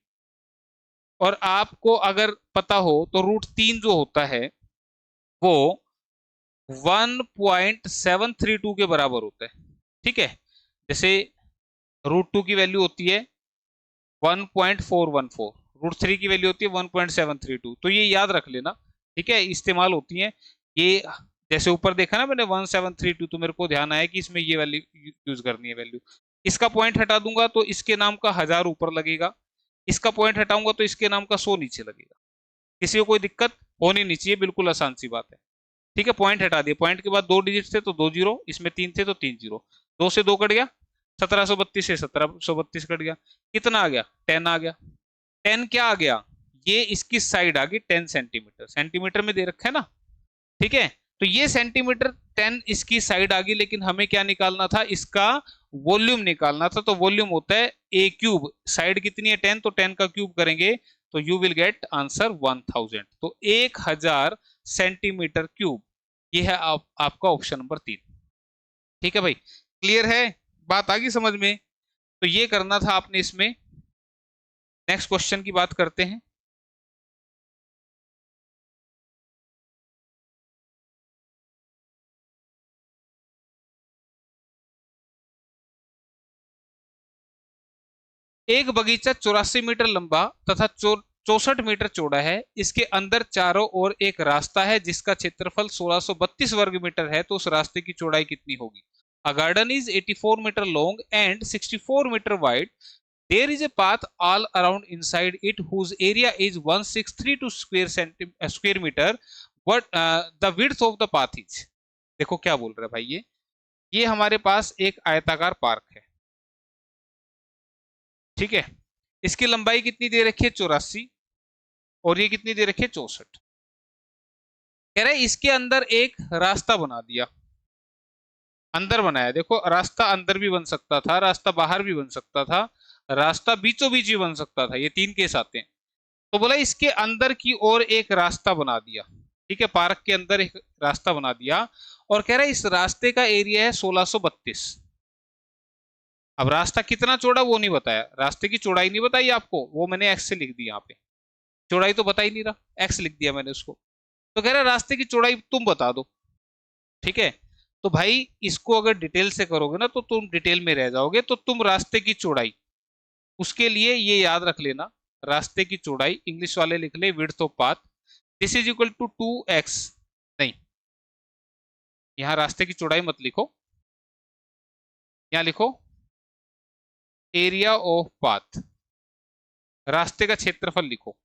और आपको अगर पता हो तो रूट 3 जो होता है वो 1.732 के बराबर होता है। ठीक है, जैसे रूट 2 की वैल्यू होती है 1.414, रूट 3 की वैल्यू होती है 1.732, तो ये याद रख लेना। ठीक है, इस्तेमाल होती है ये। जैसे ऊपर देखा ना मैंने 1732, तो मेरे को ध्यान आया कि इसमें ये वैल्यू यूज करनी है वैल्यू। इसका पॉइंट हटा दूंगा तो इसके नाम का 1000 ऊपर लगेगा, इसका पॉइंट हटाऊंगा तो इसके नाम का 100 नीचे लगेगा। किसी को कोई दिक्कत होनी नहीं चाहिए, बिल्कुल आसान सी बात है। ठीक है, पॉइंट हटा दिए, पॉइंट के बाद 2 डिजिट थे तो 2 जीरो, इसमें 3 थे तो 3 जीरो, 2 से 2 कट गया, 1732 से 1732 कट गया, कितना आ गया, 10 आ गया। 10 क्या आ गया, ये इसकी साइड आ गई 10 सेंटीमीटर, सेंटीमीटर में दे रखा है ना। ठीक है, तो ये सेंटीमीटर 10 इसकी साइड आ गई, लेकिन हमें क्या निकालना था, इसका वॉल्यूम निकालना था। तो वॉल्यूम होता है ए क्यूब, साइड कितनी है 10, तो 10 का क्यूब करेंगे तो यू विल गेट आंसर 1000। तो 1000 सेंटीमीटर क्यूब, ये है आपका ऑप्शन नंबर 3। ठीक है भाई, क्लियर है, बात आ गई समझ में। तो ये करना था आपने इसमें। नेक्स्ट क्वेश्चन की बात करते हैं। एक बगीचा 84 मीटर लंबा तथा 64 मीटर चौड़ा है। इसके अंदर चारों ओर एक रास्ता है जिसका क्षेत्रफल 1632 वर्ग मीटर है, तो उस रास्ते की चौड़ाई कितनी होगी? A garden is 84 metre long and 64 metre wide. There is a path all around inside it whose area is 1632 square meter. What the width of the path is? देखो क्या बोल रहा है भाई, ये हमारे पास एक आयताकार पार्क है, ठीक है। इसकी लंबाई कितनी दे रखी है? 84, और ये कितनी दे रखी है? 64। कह रहा है इसके अंदर एक रास्ता बना दिया, अंदर बनाया। देखो रास्ता अंदर भी बन सकता था, रास्ता बाहर भी बन सकता था, रास्ता बीचों बीच भी बन सकता था, ये तीन केस आते हैं। तो बोला इसके अंदर की ओर एक रास्ता बना दिया, ठीक है, पार्क के अंदर एक रास्ता बना दिया, और कह रहा है इस रास्ते का एरिया है 1632। अब रास्ता कितना चौड़ा वो नहीं बताया, रास्ते की चौड़ाई नहीं बताई आपको, वो मैंने एक्स से लिख दी यहाँ पे, चौड़ाई तो बता ही नहीं रहा, एक्स लिख दिया मैंने उसको। तो कह रहा है रास्ते की चौड़ाई तुम बता दो, ठीक है। तो भाई इसको अगर डिटेल से करोगे ना तो तुम डिटेल में रह जाओगे, तो तुम रास्ते की चौड़ाई, उसके लिए ये याद रख लेना, रास्ते की चौड़ाई इंग्लिश वाले लिख ले width of path, this is equal to 2x। नहीं, यहां रास्ते की चौड़ाई मत लिखो, यहां लिखो एरिया ऑफ पाथ, रास्ते का क्षेत्रफल लिखो,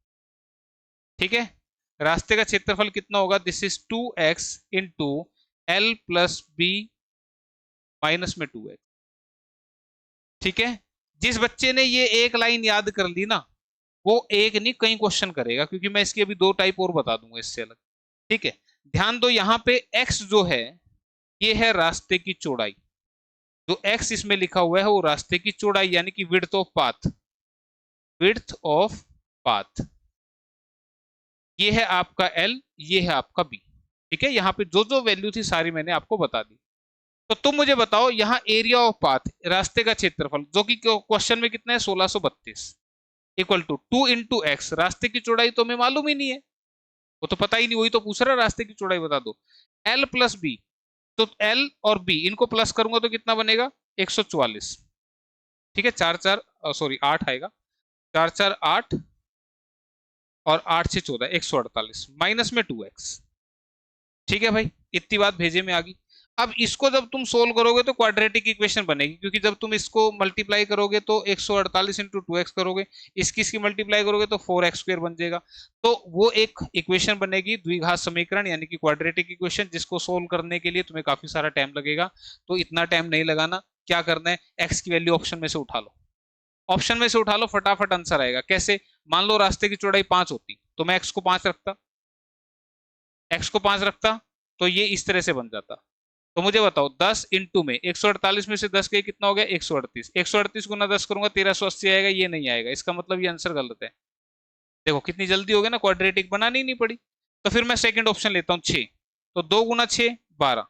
ठीक है। रास्ते का क्षेत्रफल कितना होगा? This is 2x into L plus B minus में 2x, ठीक है। जिस बच्चे ने ये एक लाइन याद कर ली ना, वो एक नहीं कई क्वेश्चन करेगा, क्योंकि मैं इसकी अभी दो टाइप और बता दूंगा इससे अलग, ठीक है। ध्यान दो यहाँ पे x जो है ये है रास्ते की चौड़ाई, जो x इसमें लिखा हुआ है वो रास्ते की चौड़ाई यानी कि width of path, width of path. ये है आपका l, ये है आपका b, ठीक है। यहाँ पे जो जो वैल्यू थी सारी मैंने आपको बता दी। तो तुम मुझे बताओ यहाँ एरिया ऑफ पाथ, रास्ते का क्षेत्रफल, जो कि क्वेश्चन में कितना है? 1632 इक्वल टू 2 इंटू एक्स, रास्ते की चौड़ाई तो हमें मालूम ही नहीं है, वो तो पता ही नहीं, वही तो पूछ रहा है, रास्ते की चौड़ाई बता दो। एल प्लस बी, तो एल और बी इनको प्लस करूंगा तो कितना बनेगा? 144, ठीक है। चार चार सॉरी 8 आएगा, चार चार 8, और 8 से 14 148 माइनस में 2x, ठीक है भाई। इतनी बात भेजे में आ गई। अब इसको जब तुम सोल्व करोगे तो क्वाड्रेटिक इक्वेशन बनेगी, क्योंकि जब तुम इसको मल्टीप्लाई करोगे तो 148 इंटू 2x करोगे, इसकी मल्टीप्लाई करोगे तो 4x² बन जाएगा। तो वो एक इक्वेशन बनेगी द्विघात समीकरण यानी कि क्वाड्रेटिक इक्वेशन, जिसको सोल्व करने के लिए तुम्हें काफी सारा टाइम लगेगा। तो इतना टाइम नहीं लगाना, क्या करना है, x की वैल्यू ऑप्शन में से उठा लो, ऑप्शन में से उठा लो, फटाफट आंसर आएगा। कैसे? मान लो रास्ते की चौड़ाई 5 होती तो मैं x को 5 रखता, x को 5 रखता तो ये इस तरह से बन जाता। तो मुझे बताओ 10 इंटू में 148 में से 10 के कितना हो गया? 138, 138 गुना 10 करूंगा 1380 आएगा, ये नहीं आएगा, इसका मतलब ये आंसर गलत है। देखो कितनी जल्दी हो गया ना, क्वाड्रेटिक बनानी ही नहीं पड़ी। तो फिर मैं सेकंड ऑप्शन लेता हूँ 6, तो 2 गुना 6 12,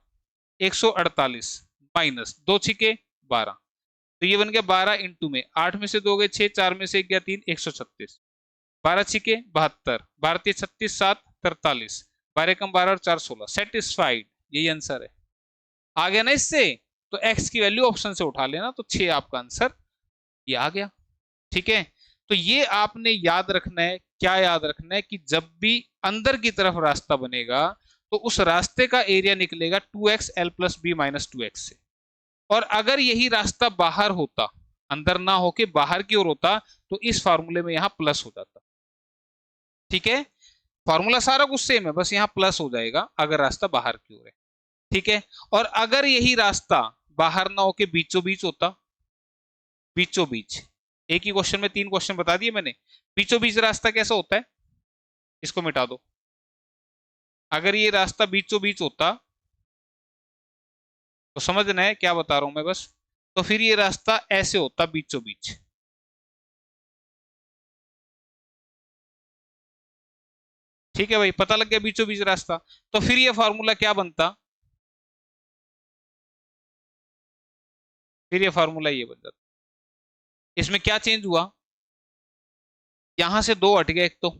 148 माइनस 2 छिके 12, तो ये बन गया 12 इंटू में 8 में से 2 गए 6, 4 में से 1 गया 3, 136, 12 छिके 72, 12 36 7 43, 12 कम 12 और 4 16, सेटिस्फाइड, यही आंसर है। आ गया ना इससे? तो x की वैल्यू ऑप्शन से उठा लेना, तो 6 आपका आंसर ये आ गया, ठीक है। तो ये आपने याद रखना है, क्या याद रखना है कि जब भी अंदर की तरफ रास्ता बनेगा तो उस रास्ते का एरिया निकलेगा 2x l plus B minus 2x से, और अगर यही रास्ता बाहर होता, अंदर ना होके बाहर की ओर होता, तो इस फार्मूले में यहां प्लस हो जाता, ठीक है। फार्मूला सारा कुछ सेम है, बस यहां प्लस हो जाएगा अगर रास्ता बाहर की ओर है, ठीक है। और अगर यही रास्ता बाहर ना होके बीचों बीच होता, बीचों बीच, एक ही क्वेश्चन में 3 क्वेश्चन बता दिए मैंने, बीचों बीच रास्ता कैसा होता है? इसको मिटा दो। अगर ये रास्ता बीचों बीच होता तो समझना है क्या बता रहा हूं मैं बस, तो फिर ये रास्ता ऐसे होता बीचों बीच, ठीक है भाई, पता लग गया बीचों बीच रास्ता। तो फिर ये फार्मूला क्या बनता? फिर ये फार्मूला ये बन जाता। इसमें क्या चेंज हुआ? यहां से 2 हट गया एक तो,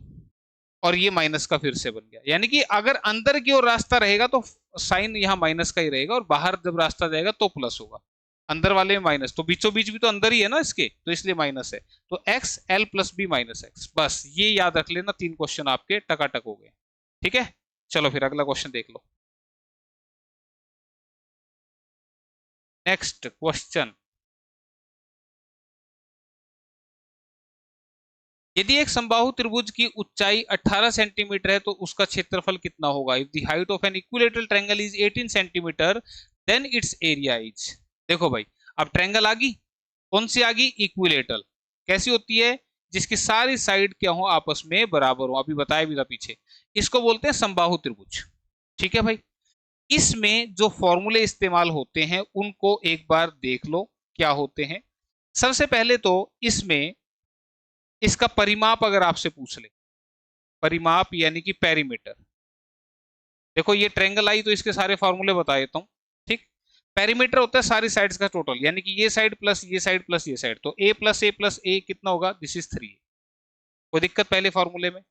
और ये माइनस का फिर से बन गया, यानी कि अगर अंदर की ओर रास्ता रहेगा तो साइन यहाँ माइनस का ही रहेगा, और बाहर जब रास्ता जाएगा तो प्लस होगा। अंदर वाले में माइनस, तो बीचों बीच भी तो अंदर ही है ना इसके, तो इसलिए माइनस है। तो X L plus B minus X, बस ये याद रख लेना, 3 क्वेश्चन आपके टकाटक हो गए। ठीक है, चलो फिर अगला क्वेश्चन देख लो। नेक्स्ट क्वेश्चन, यदि एक समबाहु त्रिभुज की ऊंचाई 18 सेंटीमीटर है तो उसका क्षेत्रफल कितना होगा? If the height of an equilateral triangle is 18 centimetre then its area is. देखो भाई, अब ट्रायंगल आ गई, कौन सी आ गई? इक्विलेटरल। कैसी होती है? जिसकी सारी साइड क्या हो, आपस में बराबर हो, अभी बताया भी था पीछे। इसको बोलते हैं समबाहु त्रिभुज। ठीक है भाई, इसमें जो फॉर्मूले इस्तेमाल होते हैं उनको एक बार देख लो क्या होते हैं। सबसे पहले तो इसमें इसका परिमाप अगर आपसे पूछ ले, परिमाप यानी कि पेरीमीटर। देखो ये ट्रायंगल आई तो इसके सारे फॉर्मूले बता देता हूँ। ठीक, पेरीमीटर होता है सारी साइड्स का टोटल, यानी कि ये साइड प्लस ये साइड प्लस ये साइड, तो a प्लस a कितना होगा? This is 3। कोई दिक्कत पहले फॉर्मूले में?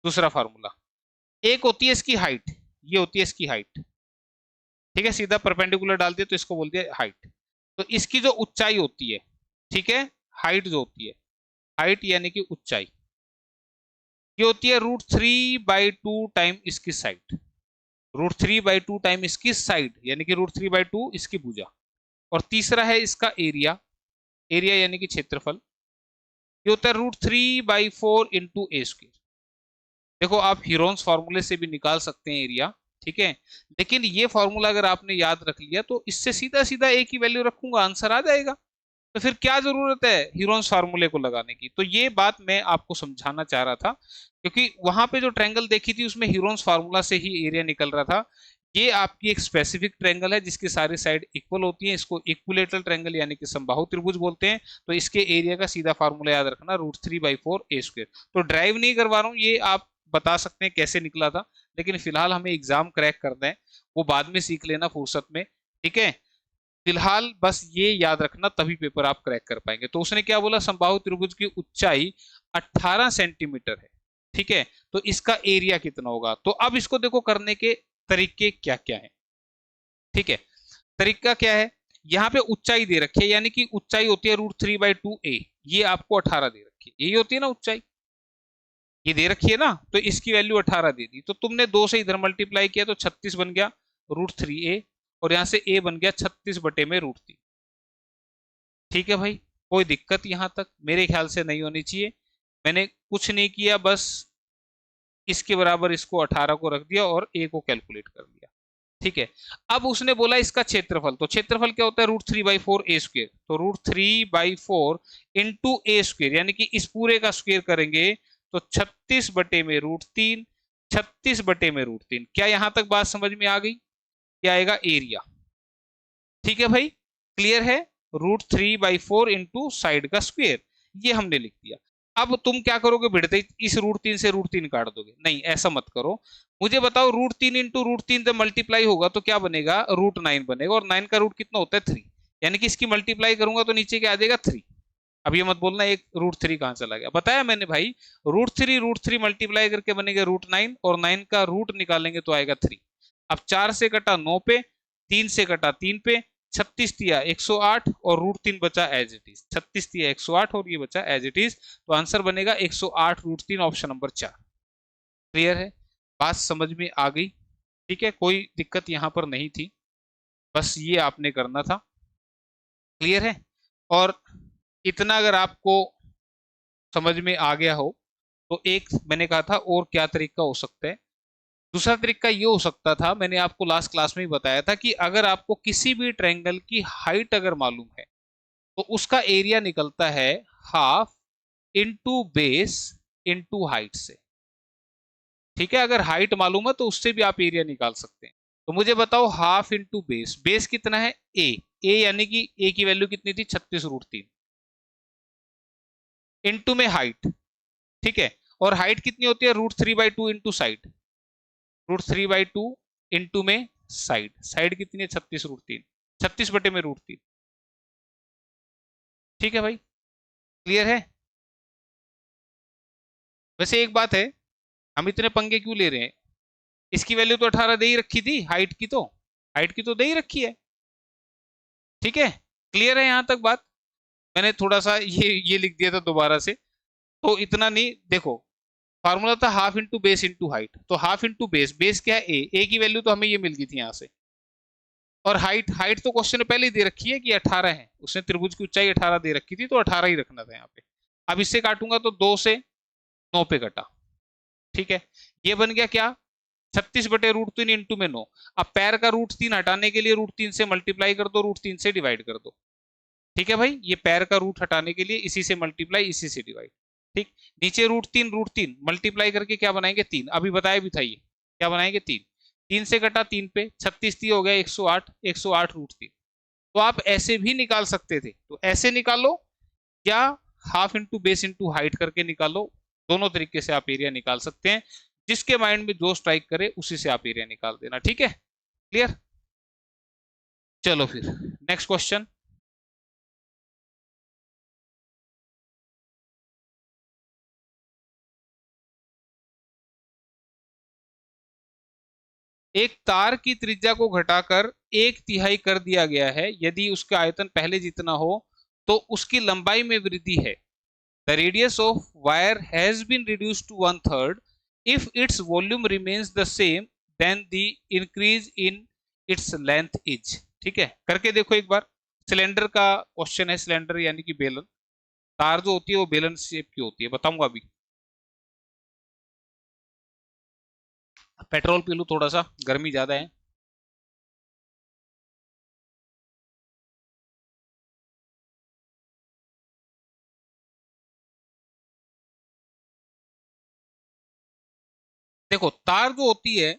दूसरा फॉर्मूला, एक होती है इसकी हाइट, ये होती है इसकी हाइट। ठीक है, सीधा परपेंडिकुलर डाल दिया तो इसको बोल दिया हाइट। तो इसकी जो ऊंचाई होती है, ठीक है, हाइट जो होती है, हाइट यानी कि ऊंचाई, ये होती है √3/2 टाइम इसकी साइड। √3/2 टाइम इसकी साइड यानी कि √3/2 इसकी भुजा। और तीसरा है इसका एरिया, एरिया यानी कि क्षेत्रफल, ये होता है √3/4 इंटू ए स्क्वायर। देखो आप हीरोन्स फॉर्मूले से भी निकाल सकते हैं एरिया, ठीक है, लेकिन ये फॉर्मूला अगर आपने याद रख लिया तो इससे सीधा सीधा ए की वैल्यू रखूंगा, आंसर आ जाएगा। तो फिर क्या जरूरत है हीरोन्स फार्मूले को लगाने की? तो ये बात मैं आपको समझाना चाह रहा था, क्योंकि वहां पे जो ट्रायंगल देखी थी उसमें हीरोन्स फार्मूला से ही एरिया निकल रहा था। ये आपकी एक स्पेसिफिक ट्रायंगल है जिसकी सारी साइड इक्वल होती है, इसको इक्विलेटरल ट्रायंगल यानी कि समबाहु त्रिभुज बोलते हैं। तो इसके एरिया का सीधा फार्मूला याद रखना, √3/4 a²। तो ड्राइव नहीं करवा रहा हूँ, ये आप बता सकते हैं कैसे निकला था, लेकिन फिलहाल हमें एग्जाम क्रैक करना है, वो बाद में सीख लेना फुर्सत में। ठीक है, फिलहाल बस ये याद रखना, तभी पेपर आप क्रैक कर पाएंगे। तो उसने क्या बोला? समबाहु त्रिभुज की ऊंचाई 18 सेंटीमीटर है। ठीक है, तो इसका एरिया कितना होगा? तो अब इसको देखो करने के तरीके क्या क्या है। ठीक है, तरीका क्या है? यहाँ पे ऊंचाई दे रखी है, यानी कि ऊंचाई होती है √3/2a, ये आपको 18 दे रखी है, यही होती है ना ऊंचाई, ये दे रखी है ना, तो इसकी वैल्यू 18 दे दी, तो तुमने 2 से इधर मल्टीप्लाई किया तो 36 बन गया √3a, और यहां से a बन गया 36/√3। ठीक है भाई, कोई दिक्कत यहां तक मेरे ख्याल से नहीं होनी चाहिए। मैंने कुछ नहीं किया, बस इसके बराबर इसको 18 को रख दिया और a को कैलकुलेट कर दिया। ठीक है, अब उसने बोला इसका क्षेत्रफल, तो क्षेत्रफल क्या होता है? √3/4 a², तो √3/4 इंटू a², यानी कि इस पूरे का स्क्वेयर करेंगे तो 36/√3, 36/√3। क्या यहां तक बात समझ में आ गई? क्या आएगा? एरिया। ठीक है भाई, क्लियर है? √3/4 इंटू साइड का स्क्वेयर, ये हमने लिख दिया। अब तुम क्या करोगे? भिड़ते इस √3 से √3 काट दोगे? नहीं, ऐसा मत करो। मुझे बताओ, √3 इंटू √3 जब मल्टीप्लाई होगा तो क्या बनेगा? √9 बनेगा, और 9 का रूट कितना होता है? 3, यानी कि इसकी मल्टीप्लाई करूंगा तो नीचे क्या आ जाएगा? 3। अब ये मत बोलना एक √3 कहां चला गया, बताया मैंने भाई, √3 मल्टीप्लाई करके बनेगा √9, और 9 का रूट निकालेंगे तो आएगा 3। अब 4 से कटा 9 पे, 3 से कटा 3 पे, 36 दिया 108, और √3 बचा एज इट इज। 36 दिया 108 और ये बचा एज इट इज, तो आंसर बनेगा 108 √3, ऑप्शन नंबर 4। क्लियर है? बात समझ में आ गई? ठीक है, कोई दिक्कत यहां पर नहीं थी, बस ये आपने करना था। क्लियर है? और इतना अगर आपको समझ में आ गया हो तो एक मैंने कहा था और क्या तरीका हो सकता है। दूसरा तरीका ये हो सकता था, मैंने आपको लास्ट क्लास में ही बताया था, कि अगर आपको किसी भी ट्रायंगल की हाइट अगर मालूम है तो उसका एरिया निकलता है half into base into height से। ठीक है, अगर हाइट मालूम है तो उससे भी आप एरिया निकाल सकते हैं। तो मुझे बताओ, हाफ इंटू बेस, बेस कितना है? ए यानी कि ए की वैल्यू कितनी थी? 36√3, इंटू में हाइट। ठीक है, और हाइट कितनी होती है? √3/2 इंटू साइड, √3/2 इंटू में साइड, साइड कितनी है? 36√3, 36/√3। ठीक है भाई, क्लियर है? वैसे एक बात है, हम इतने पंगे क्यों ले रहे हैं? इसकी वैल्यू तो 18 दे ही रखी थी, हाइट की तो, हाइट की तो दे ही रखी है। ठीक है, क्लियर है यहाँ तक बात? मैंने थोड़ा सा ये लिख दिया था दोबारा से, तो इतना नहीं। देखो, फार्मूला था half into base into height, तो हाफ इंटू बेस, बेस क्या है ए की वैल्यू तो हमें ये मिल गई थी यहाँ से, और हाइट, हाइट तो क्वेश्चन में पहले ही दे रखी है कि 18 है, उसने त्रिभुज की ऊंचाई 18 दे रखी थी, तो 18 ही रखना था यहाँ पे। अब इससे काटूंगा तो 2 से 9 पे कटा, ठीक है। ये बन गया क्या, 36/√3 इंटू में 9। अब पैर का √3 हटाने के लिए √3 से मल्टीप्लाई कर दो, √3 से डिवाइड कर दो, ठीक है भाई। ये पैर का रूट हटाने के लिए इसी से मल्टीप्लाई, इसी से डिवाइड, ठीक। नीचे √3 मल्टीप्लाई करके क्या बनाएंगे 3, अभी बताया भी था ये, क्या बनाएंगे 3, 3 से कटा 3 पे 36, 3 हो गया 108, 108 √3। तो आप ऐसे भी निकाल सकते थे, तो ऐसे निकालो, या half into base into height करके निकालो, दोनों तरीके से आप एरिया निकाल सकते हैं। जिसके माइंड में जो स्ट्राइक करे उसी से आप एरिया निकाल देना, ठीक है, क्लियर। चलो फिर नेक्स्ट क्वेश्चन। एक तार की त्रिज्या को घटाकर 1/3 कर दिया गया है, यदि उसका आयतन पहले जितना हो तो उसकी लंबाई में वृद्धि है। The radius of wire has been reduced to 1/3 if its volume remains the same then the increase in its length is. ठीक है, करके देखो एक बार। सिलेंडर का क्वेश्चन है, सिलेंडर यानी कि बेलन, तार जो होती है वो बेलन शेप की होती है, बताऊंगा अभी। पेट्रोल पी लूं थोड़ा सा, गर्मी ज्यादा है। देखो, तार जो होती है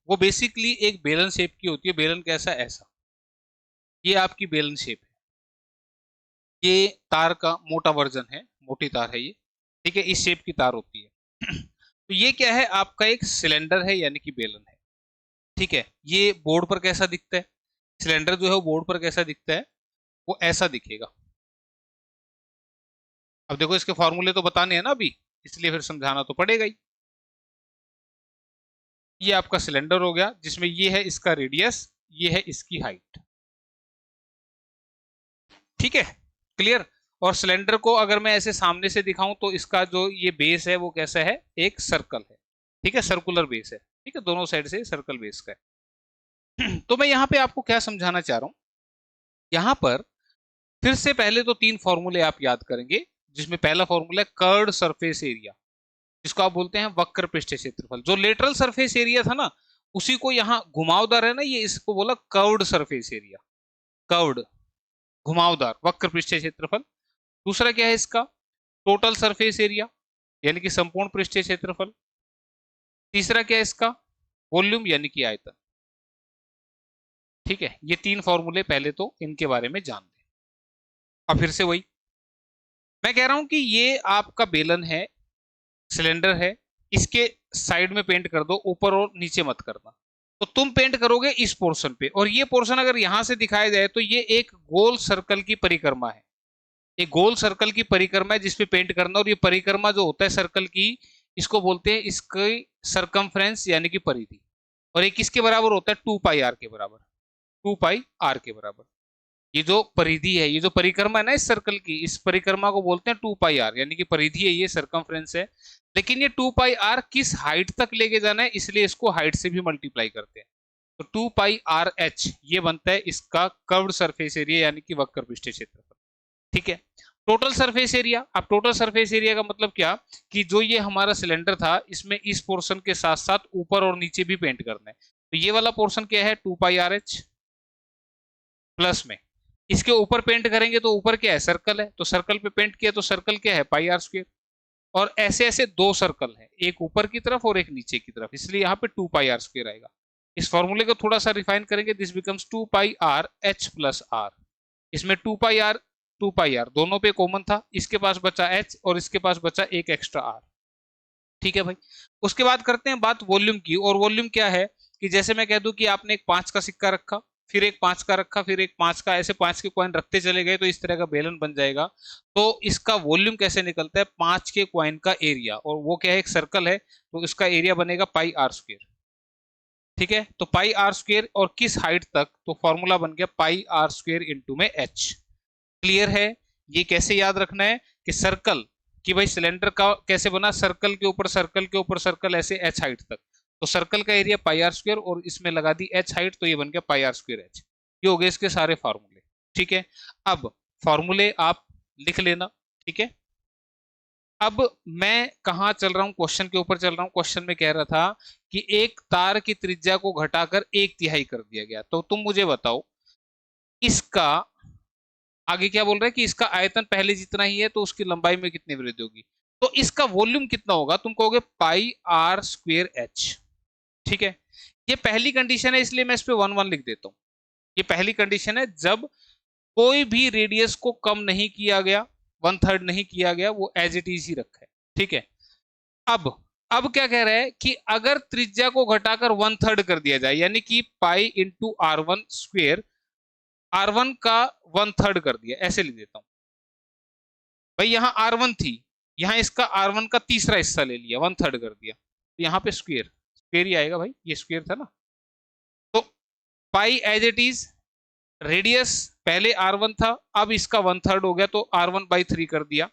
वो बेसिकली एक बेलन शेप की होती है। बेलन कैसा, ऐसा, ये आपकी बेलन शेप है। ये तार का मोटा वर्जन है, मोटी तार है ये, ठीक है, इस शेप की तार होती है। तो ये क्या है, आपका एक सिलेंडर है यानी कि बेलन है, ठीक है। ये बोर्ड पर कैसा दिखता है, सिलेंडर जो है वो बोर्ड पर कैसा दिखता है, वो ऐसा दिखेगा। अब देखो, इसके फॉर्मूले तो बताने हैं ना अभी, इसलिए फिर समझाना तो पड़ेगा ही। ये आपका सिलेंडर हो गया, जिसमें ये है इसका रेडियस, ये है इसकी हाइट, ठीक है, क्लियर। और सिलेंडर को अगर मैं ऐसे सामने से दिखाऊं तो इसका जो ये बेस है वो कैसा है, एक सर्कल है, ठीक है, सर्कुलर बेस है, ठीक है, दोनों साइड से सर्कल बेस का है। तो मैं यहाँ पे आपको क्या समझाना चाह रहा हूँ, यहाँ पर फिर से पहले तो 3 फॉर्मूले आप याद करेंगे, जिसमें पहला फॉर्मूला है कर्ड सरफेस एरिया, जिसको आप बोलते हैं वक्र पृष्ठीय क्षेत्रफल। जो लेटरल सरफेस एरिया था ना, उसी को यहाँ घुमावदार है ना, ये इसको बोला कर्व्ड सरफेस एरिया, कर्व्ड, घुमावदार वक्र पृष्ठीय क्षेत्रफल। दूसरा क्या है इसका, टोटल सरफेस एरिया, यानी कि संपूर्ण पृष्ठीय क्षेत्रफल। तीसरा क्या है इसका, वॉल्यूम यानी कि आयतन, ठीक है। ये 3 फॉर्मूले पहले तो इनके बारे में जान लें। अब फिर से वही मैं कह रहा हूं कि ये आपका बेलन है, सिलेंडर है, इसके साइड में पेंट कर दो, ऊपर और नीचे मत करना। तो तुम पेंट करोगे इस पोर्शन पे, और ये पोर्शन अगर यहां से दिखाया जाए तो ये एक गोल सर्कल की परिक्रमा है, एक गोल सर्कल की परिक्रमा है जिसपे पेंट करना। और ये परिक्रमा जो होता है सर्कल की, इसको बोलते हैं इसकी सरकमफ्रेंस यानी कि परिधि। और एक किसके बराबर होता है, 2πr के बराबर, 2πr के बराबर। ये जो परिधि है, ये जो परिक्रमा है ना इस सर्कल की, इस परिक्रमा को बोलते हैं 2πr, यानी कि परिधि है, ये सरकमफ्रेंस है। लेकिन ये 2πr किस हाइट तक लेके जाना है, इसलिए इसको हाइट से भी मल्टीप्लाई करते हैं। तो 2πrh ये बनता है इसका कर्व्ड सरफेस एरिया यानी कि वक्र पृष्ठीय क्षेत्रफल, ठीक है। टोटल सरफेस एरिया, अब टोटल सरफेस एरिया का मतलब क्या, कि जो ये हमारा सिलेंडर था, इसमें इस पोर्शन के साथ साथ ऊपर और नीचे भी पेंट करना है। तो ये वाला पोर्शन क्या है, 2πrh, प्लस में इसके ऊपर पेंट करेंगे तो ऊपर क्या है, सर्कल है, तो सर्कल पे पेंट किया तो सर्कल क्या है, πr²। और ऐसे ऐसे 2 सर्कल है, एक ऊपर की तरफ और एक नीचे की तरफ, इसलिए यहाँ पे 2πr² आएगा। इस फॉर्मूले को थोड़ा सा रिफाइन करेंगे, this becomes 2πrh plus r। इसमें 2πr दोनों पे कॉमन था, इसके पास बचा h और इसके पास बचा एक एक्स्ट्रा r, ठीक है भाई। उसके बाद करते हैं बात वॉल्यूम की। और वॉल्यूम क्या है, कि जैसे मैं कह दूं कि आपने एक 5 का सिक्का रखा, फिर एक 5 का रखा, फिर एक 5 का, ऐसे 5 के कॉइन रखते चले गए तो इस तरह का बेलन बन जाएगा। तो इसका वॉल्यूम कैसे निकलता है, 5 के कॉइन का एरिया, और वो क्या है, एक सर्कल है, तो इसका एरिया बनेगा πr²। ठीक है, तो पाई आर स्क्वेयर और किस हाइट तक, तो फॉर्मूला बन गया पाई आर स्क्वेयर इंटू में एच। क्लियर है? ये कैसे याद रखना है कि सर्कल, कि भाई सिलेंडर का कैसे बना, सर्कल के ऊपर सर्कल के ऊपर सर्कल, ऐसे एच हाइट तक, तो सर्कल का एरिया पाई आर स्क्वेयर और इसमें लगा दी एच हाइट, तो ये बन गया पाई आर स्क्वेयर एच। ये हो गए इसके सारे फार्मूले। ठीक है, अब फॉर्मूले आप लिख लेना। ठीक है, अब मैं कहा चल रहा हूं, क्वेश्चन के ऊपर चल रहा हूं। क्वेश्चन में कह रहा था कि एक तार की त्रिज्या को घटाकर एक तिहाई कर दिया गया, तो तुम मुझे बताओ इसका आगे क्या बोल रहा है कि इसका आयतन पहले जितना ही है तो उसकी लंबाई में कितनी वृद्धि होगी, तो इसका वॉल्यूम कितना होगा, तुम कहोगे पाई आर स्क्वेयर एच। ठीक है, ये पहली कंडीशन है, इसलिए मैं इस पे वन वन लिख देता हूं। ये पहली कंडीशन है, जब कोई भी रेडियस को कम नहीं किया गया, वन थर्ड नहीं किया गया, वो एज इट इज ही रखा है। ठीक है, अब अब क्या कह रहा है कि अगर त्रिज्या को घटाकर वन थर्ड कर दिया जाए, यानी कि pi into R one square, R one का वन थर्ड कर दिया, ऐसे लिख देता हूं। भाई यहाँ आर वन थी, यहाँ इसका आर वन का तीसरा हिस्सा ले लिया, वन थर्ड कर दिया, तो यहाँ पे स्क्वेयर स्क्वेयर ही आएगा भाई, ये स्क्वेयर था ना। तो पाई एज इट इज, रेडियस पहले आर वन था, अब इसका वन थर्ड हो गया, तो आर वन बाई थ्री कर दिया।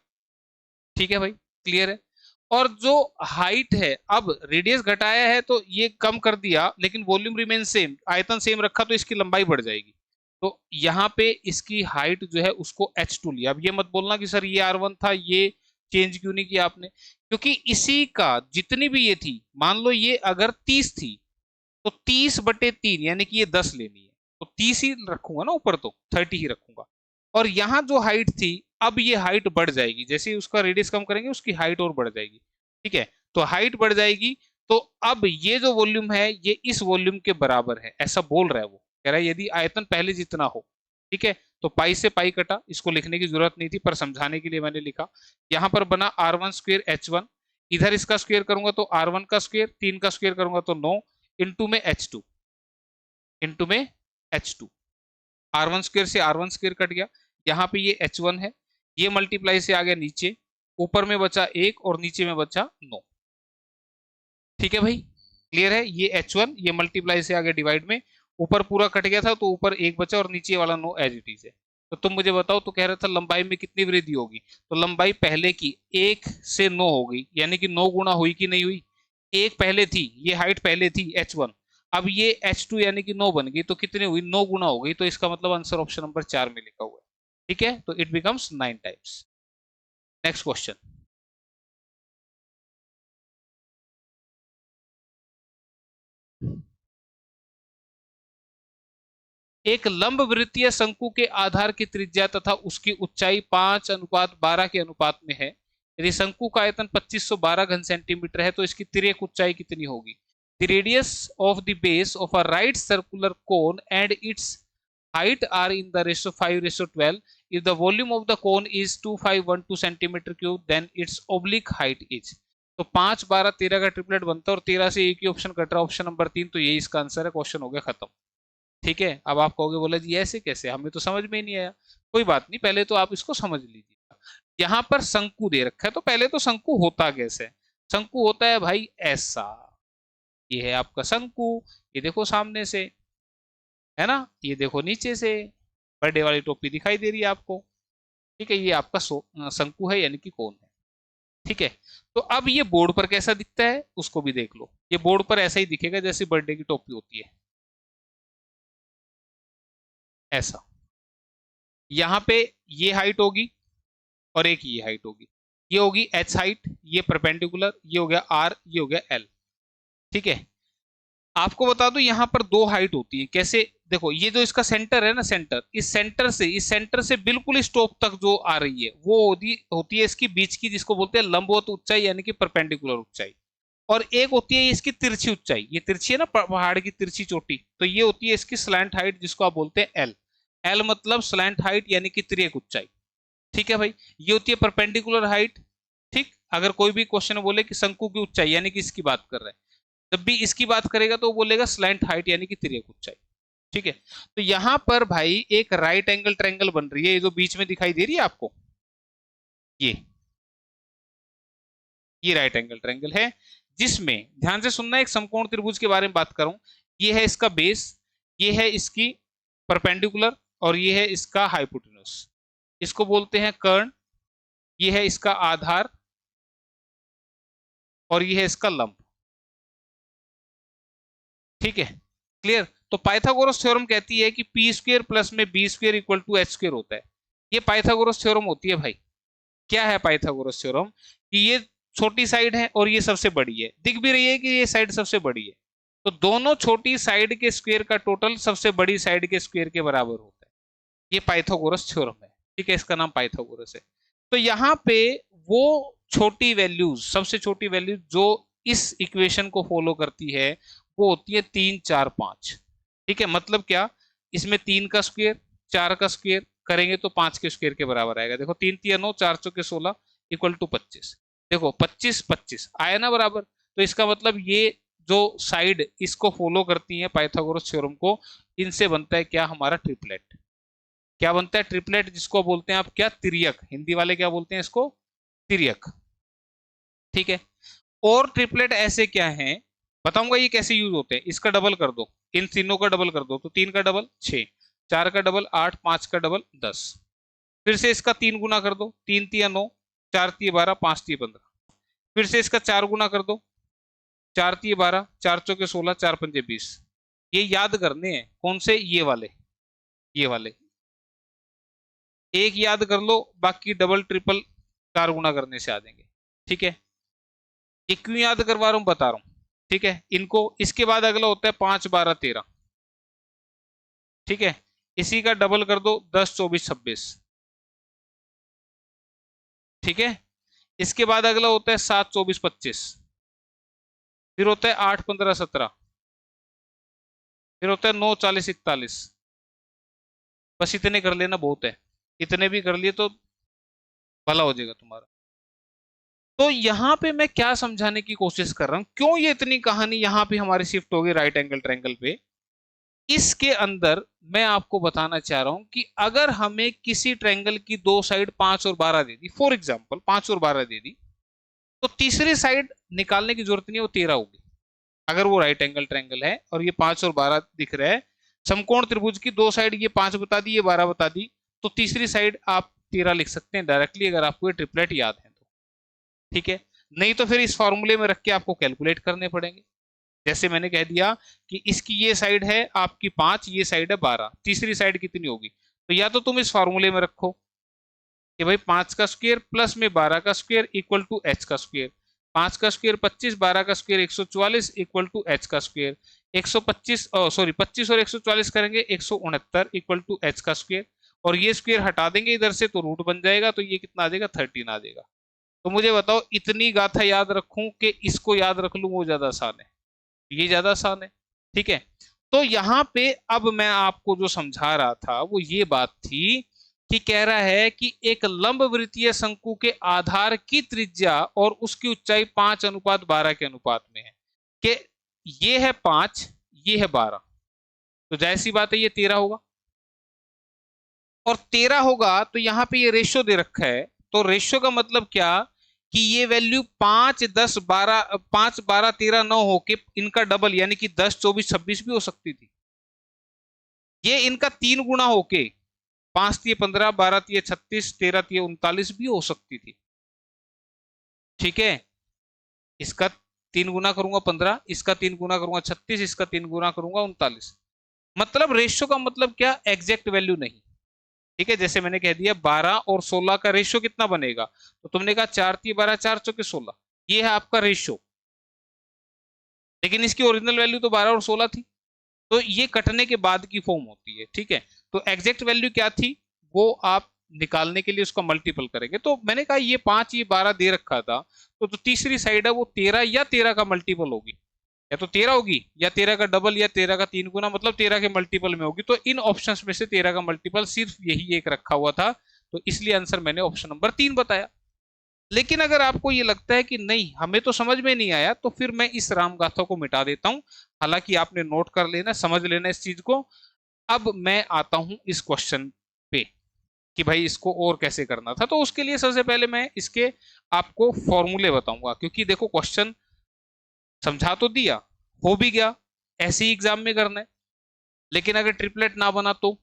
ठीक है भाई, क्लियर है? और जो हाइट है, अब रेडियस घटाया है तो ये कम कर दिया, लेकिन वॉल्यूम रिमेन सेम, आयतन सेम रखा, तो इसकी लंबाई बढ़ जाएगी। तो यहाँ पे इसकी हाइट जो है उसको h2 लिया। अब ये मत बोलना कि सर ये R1 था, ये चेंज क्यों नहीं किया आपने, क्योंकि इसी का जितनी भी ये थी, मान लो ये अगर 30 थी, तो 30/3 यानी कि ये 10 लेनी है, तो 30 ही रखूंगा ना ऊपर, तो 30 ही रखूंगा। और यहाँ जो हाइट थी, अब ये हाइट बढ़ जाएगी, जैसे ही उसका रेडियस कम करेंगे उसकी हाइट और बढ़ जाएगी। ठीक है, तो हाइट बढ़ जाएगी, तो अब ये जो वॉल्यूम है ये इस वॉल्यूम के बराबर है, ऐसा बोल रहा है वो। कह रहा है यदि आयतन पहले जितना हो। ठीक है, तो पाई से पाई कटा, इसको लिखने की जरूरत नहीं थी, पर समझाने के लिए मैंने लिखा। यहाँ पर बना R one square H one, इधर इसका स्क्वेयर करूंगा तो आर वन का स्क्वेयर, 3 का स्क्वेयर करूंगा तो 9, इंटू में एच टू, इंटू में H two, R one square से आर वन स्क्वेयर कट गया, यहाँ पे ये एच वन है, ये मल्टीप्लाई से आ गया नीचे, ऊपर में बचा 1 और नीचे में बचा 9। ठीक है भाई, क्लियर है? ये एच वन, ये मल्टीप्लाई से आ गया डिवाइड में, ऊपर पूरा कट गया था तो ऊपर 1 बचा और नीचे वाला 9 एज इट इज है। तो तुम मुझे बताओ, तो कह रहा था लंबाई में कितनी वृद्धि होगी, तो लंबाई पहले की 1 से 9 हो गई, यानी कि 9 गुना हुई कि नहीं हुई। एक पहले थी, ये हाइट पहले थी h1, अब ये h2 यानी कि 9 बन गई, तो कितनी हुई, 9 गुना हो गई, तो इसका मतलब आंसर ऑप्शन नंबर 4 में लिखा हुआ है। ठीक है, तो it becomes 9 times. Next question, एक लंब वृत्तीय शंकु के आधार की त्रिज्या तथा उसकी ऊंचाई 5:12 के अनुपात में है। यदि शंकु का आयतन 2512 घन सेंटीमीटर है तो इसकी तिर्यक ऊंचाई कितनी होगी। The radius of the base of a right circular cone and it's height are in the ratio 5:12. If the volume of the cone is 2512 centimeter cube, then its oblique height is। तो 5 12 13 का ट्रिपलेट बनता है और 13 से एक ही ऑप्शन कट रहा है, ऑप्शन नंबर 3, तो यही इसका आंसर है। क्वेश्चन हो गया खत्म। ठीक है, अब आप कहोगे बोला जी ऐसे कैसे, हमें तो समझ में ही नहीं आया। कोई बात नहीं, पहले तो आप इसको समझ लीजिए। यहाँ पर शंकु दे रखा है, तो पहले तो शंकु होता कैसे। शंकु होता है भाई ऐसा, ये है आपका शंकु, ये देखो सामने से, है ना, ये देखो नीचे से, बर्थडे वाली टोपी दिखाई दे रही है आपको। ठीक है, ये आपका शंकु है, यानी कि कौन है। ठीक है, तो अब ये बोर्ड पर कैसा दिखता है उसको भी देख लो। ये बोर्ड पर ऐसा ही दिखेगा जैसे बर्थडे की टोपी होती है, ऐसा। यहाँ पे ये हाइट होगी और एक ये हाइट होगी, ये होगी एच हाइट, ये परपेंडिकुलर, ये हो गया आर, ये हो गया एल। ठीक है, आपको बता दूं यहाँ पर दो हाइट होती है, कैसे, देखो ये जो इसका सेंटर है ना, सेंटर, इस सेंटर से बिल्कुल इस टॉप तक जो आ रही है वो होती है इसकी बीच की, जिसको बोलते हैं लंबवत ऊंचाई, यानी कि परपेंडिकुलर ऊंचाई। और एक होती है इसकी तिरछी ऊंचाई, ये तिरछी है ना पहाड़ की तिरछी चोटी, तो ये होती है इसकी स्लैंट हाइट, जिसको आप बोलते हैं एल। एल मतलब स्लैंट हाइट, यानी कि तिर्यक ऊंचाई। ठीक है भाई, ये होती है परपेंडिकुलर हाइट। ठीक, अगर कोई भी क्वेश्चन बोले कि शंकु की ऊंचाई, यानी कि इसकी बात कर रहे हैं, जब भी इसकी बात करेगा तो वो बोलेगा स्लैंट हाइट, यानी कि तिर्यक ऊंचाई। ठीक है, तो यहां पर भाई एक राइट एंगल ट्रायंगल बन रही है, ये जो बीच में दिखाई दे रही है आपको, ये ये राइट एंगल ट्रायंगल है, जिसमें ध्यान से सुनना, एक समकोण त्रिभुज के बारे में बात करूं, ये है इसका बेस, ये है इसकी परपेंडिकुलर, और ये है इसका हाइपोटेन्यूज। इसको बोलते हैं कर्ण, ये है इसका आधार, और ये है इसका लंब। ठीक है, क्लियर। तो पाइथागोरस थ्योरम कहती है कि पी स्क्वेयर प्लस में B square equal to H square होता है। ये पाइथागोरस थ्योरम होती है भाई। क्या है पाइथागोरस थ्योरम? कि ये छोटी साइड है और ये सबसे बड़ी है, दिख भी रही है कि ये साइड सबसे बड़ी है, तो दोनों छोटी साइड के स्क्वायर का टोटल सबसे बड़ी साइड के स्क्वायर के बराबर होता है। ये पाइथागोरस थ्योरम है। ठीक है, इसका नाम पाइथागोरस है। तो यहाँ पे वो छोटी वैल्यूज, सबसे छोटी वैल्यूज जो इस इक्वेशन को फॉलो करती है, वो होती है 3, 4, 5। ठीक है, मतलब क्या? इसमें 3 का स्क्वायर, 4 का स्क्वायर करेंगे तो 5 के स्क्वायर के बराबर आएगा। देखो 3 3 9, 4 चौके 16 इक्वल टू 25। देखो 25 25 आया ना बराबर। तो इसका मतलब ये जो साइड इसको फॉलो करती है पाइथागोरस थ्योरम को, इनसे बनता है क्या? हमारा ट्रिपलेट। क्या बनता है? ट्रिपलेट, जिसको बोलते हैं आप क्या? तिर्यक। हिंदी वाले क्या बोलते हैं इसको? तिर्यक। ठीक है, और ट्रिपलेट ऐसे क्या हैं बताऊंगा ये कैसे यूज होते हैं। इसका डबल कर दो, इन तीनों का डबल कर दो, तो 3 का डबल 6, 4 का डबल 8, 5 का डबल 10। फिर से इसका 3 गुना कर दो, 3 तिया 9, 4 तिया 12, 5 तिया 15। फिर से इसका 4 गुना कर दो, 4 तिया 12, 4 चौके 16, 4 पंजे 20। ये याद करने हैं। कौन से? ये वाले, ये वाले एक याद कर लो, बाकी डबल ट्रिपल 4 गुना करने से आ जाएंगे। ठीक है, ये क्यों याद करवा रहा हूं बता रहा हूं। ठीक है, इनको इसके बाद अगला होता है 5 12 13। ठीक है, इसी का डबल कर दो, 10 24 26। ठीक है, इसके बाद अगला होता है 7 24 25। फिर होता है 8 15 17। फिर होता है 9 40 41। बस इतने कर लेना, बहुत है। इतने भी कर लिए तो भला हो जाएगा तुम्हारा। तो यहां पे मैं क्या समझाने की कोशिश कर रहा हूं, क्यों ये इतनी कहानी यहां पे हमारी शिफ्ट हो गई राइट एंगल ट्रायंगल पे। इसके अंदर मैं आपको बताना चाह रहा हूं कि अगर हमें किसी ट्रायंगल की दो साइड 5 और 12 दे दी, फॉर एग्जांपल 5 और 12 दे दी, तो तीसरी साइड निकालने की जरूरत नहीं है, वो 13 होगी। अगर वो राइट एंगल ट्रायंगल है और ये 5 और 12 दिख रहा है, समकोण त्रिभुज की दो साइड, ये 5 बता दी, ये 12 बता दी, तो तीसरी साइड आप 13 लिख सकते हैं डायरेक्टली, अगर आपको ये ट्रिपलेट याद है तो। ठीक है, नहीं तो फिर इस फॉर्मूले में रख के आपको कैलकुलेट करने पड़ेंगे। जैसे मैंने कह दिया कि इसकी ये साइड है आपकी 5, ये साइड है 12, तीसरी साइड कितनी होगी? तो या तो तुम इस फॉर्मूले में रखो कि भाई 5 का स्क्वायर प्लस में 12 का स्क्वायर इक्वल टू एच का स्क्वायर। 5 का स्क्वायर 25, 12 का स्क्वायर 144 इक्वल टू एच का स्क्वायर। 125 सॉरी 25 और 144 करेंगे 169 इक्वल टू एच का स्क्वायर। और ये स्क्वायर हटा देंगे इधर से तो रूट बन जाएगा, तो ये कितना आ जाएगा? 13 आ जाएगा। तो मुझे बताओ इतनी गाथा याद रखूं कि इसको याद रख लूं, वो ज्यादा आसान है? ये ज्यादा आसान है। ठीक है, तो यहां पे अब मैं आपको जो समझा रहा था वो ये बात थी कि कह रहा है कि एक लंब वृत्तीय शंकु के आधार की त्रिज्या और उसकी ऊंचाई 5:12 के अनुपात में है। कि ये है 5, ये है 12, तो जाहिर सी बात है ये 13 होगा। और 13 होगा तो यहाँ पे ये रेशियो दे रखा है, तो रेशियो का मतलब क्या? कि ये वैल्यू 5 10 12, 5 12 13 9 होके इनका डबल यानी कि 10 24 26 भी हो सकती थी। ये इनका 3 गुना होके 5 3 15, 12 3 36, 13 3 39 भी हो सकती थी। ठीक है, इसका 3 गुना करूंगा 15, इसका 3 गुना करूंगा 36, इसका 3 गुना करूंगा 39। मतलब रेशियो का मतलब क्या? एग्जैक्ट वैल्यू नहीं। ठीक है, जैसे मैंने कह दिया 12 और 16 का रेशियो कितना बनेगा, तो तुमने कहा 4 3 12, 4 चौके 16, ये है आपका रेशियो। लेकिन इसकी ओरिजिनल वैल्यू तो 12 और 16 थी, तो ये कटने के बाद की फॉर्म होती है। ठीक है, तो एग्जैक्ट वैल्यू क्या थी वो आप निकालने के लिए उसका मल्टीपल करेंगे। तो मैंने कहा ये 5 ये 12 दे रखा था, तो जो तीसरी साइड है वो 13 या 13 का मल्टीपल होगी, या तो 13 होगी या 13 का डबल या 13 का 3 गुना, मतलब 13 के मल्टीपल में होगी। तो इन ऑप्शंस में से 13 का मल्टीपल सिर्फ यही एक रखा हुआ था, तो इसलिए आंसर मैंने ऑप्शन नंबर 3 बताया। लेकिन अगर आपको ये लगता है कि नहीं हमें तो समझ में नहीं आया, तो फिर मैं इस रामगाथा को मिटा देता हूं। हालांकि आपने नोट कर लेना, समझ लेना इस चीज को। अब मैं आता हूं इस क्वेश्चन पे कि भाई इसको और कैसे करना था। तो उसके लिए सबसे पहले मैं इसके आपको फॉर्मूले बताऊंगा, क्योंकि देखो क्वेश्चन समझा तो दिया, हो भी गया, ऐसे ही एग्जाम में करना है। लेकिन अगर ट्रिपलेट ना बना तो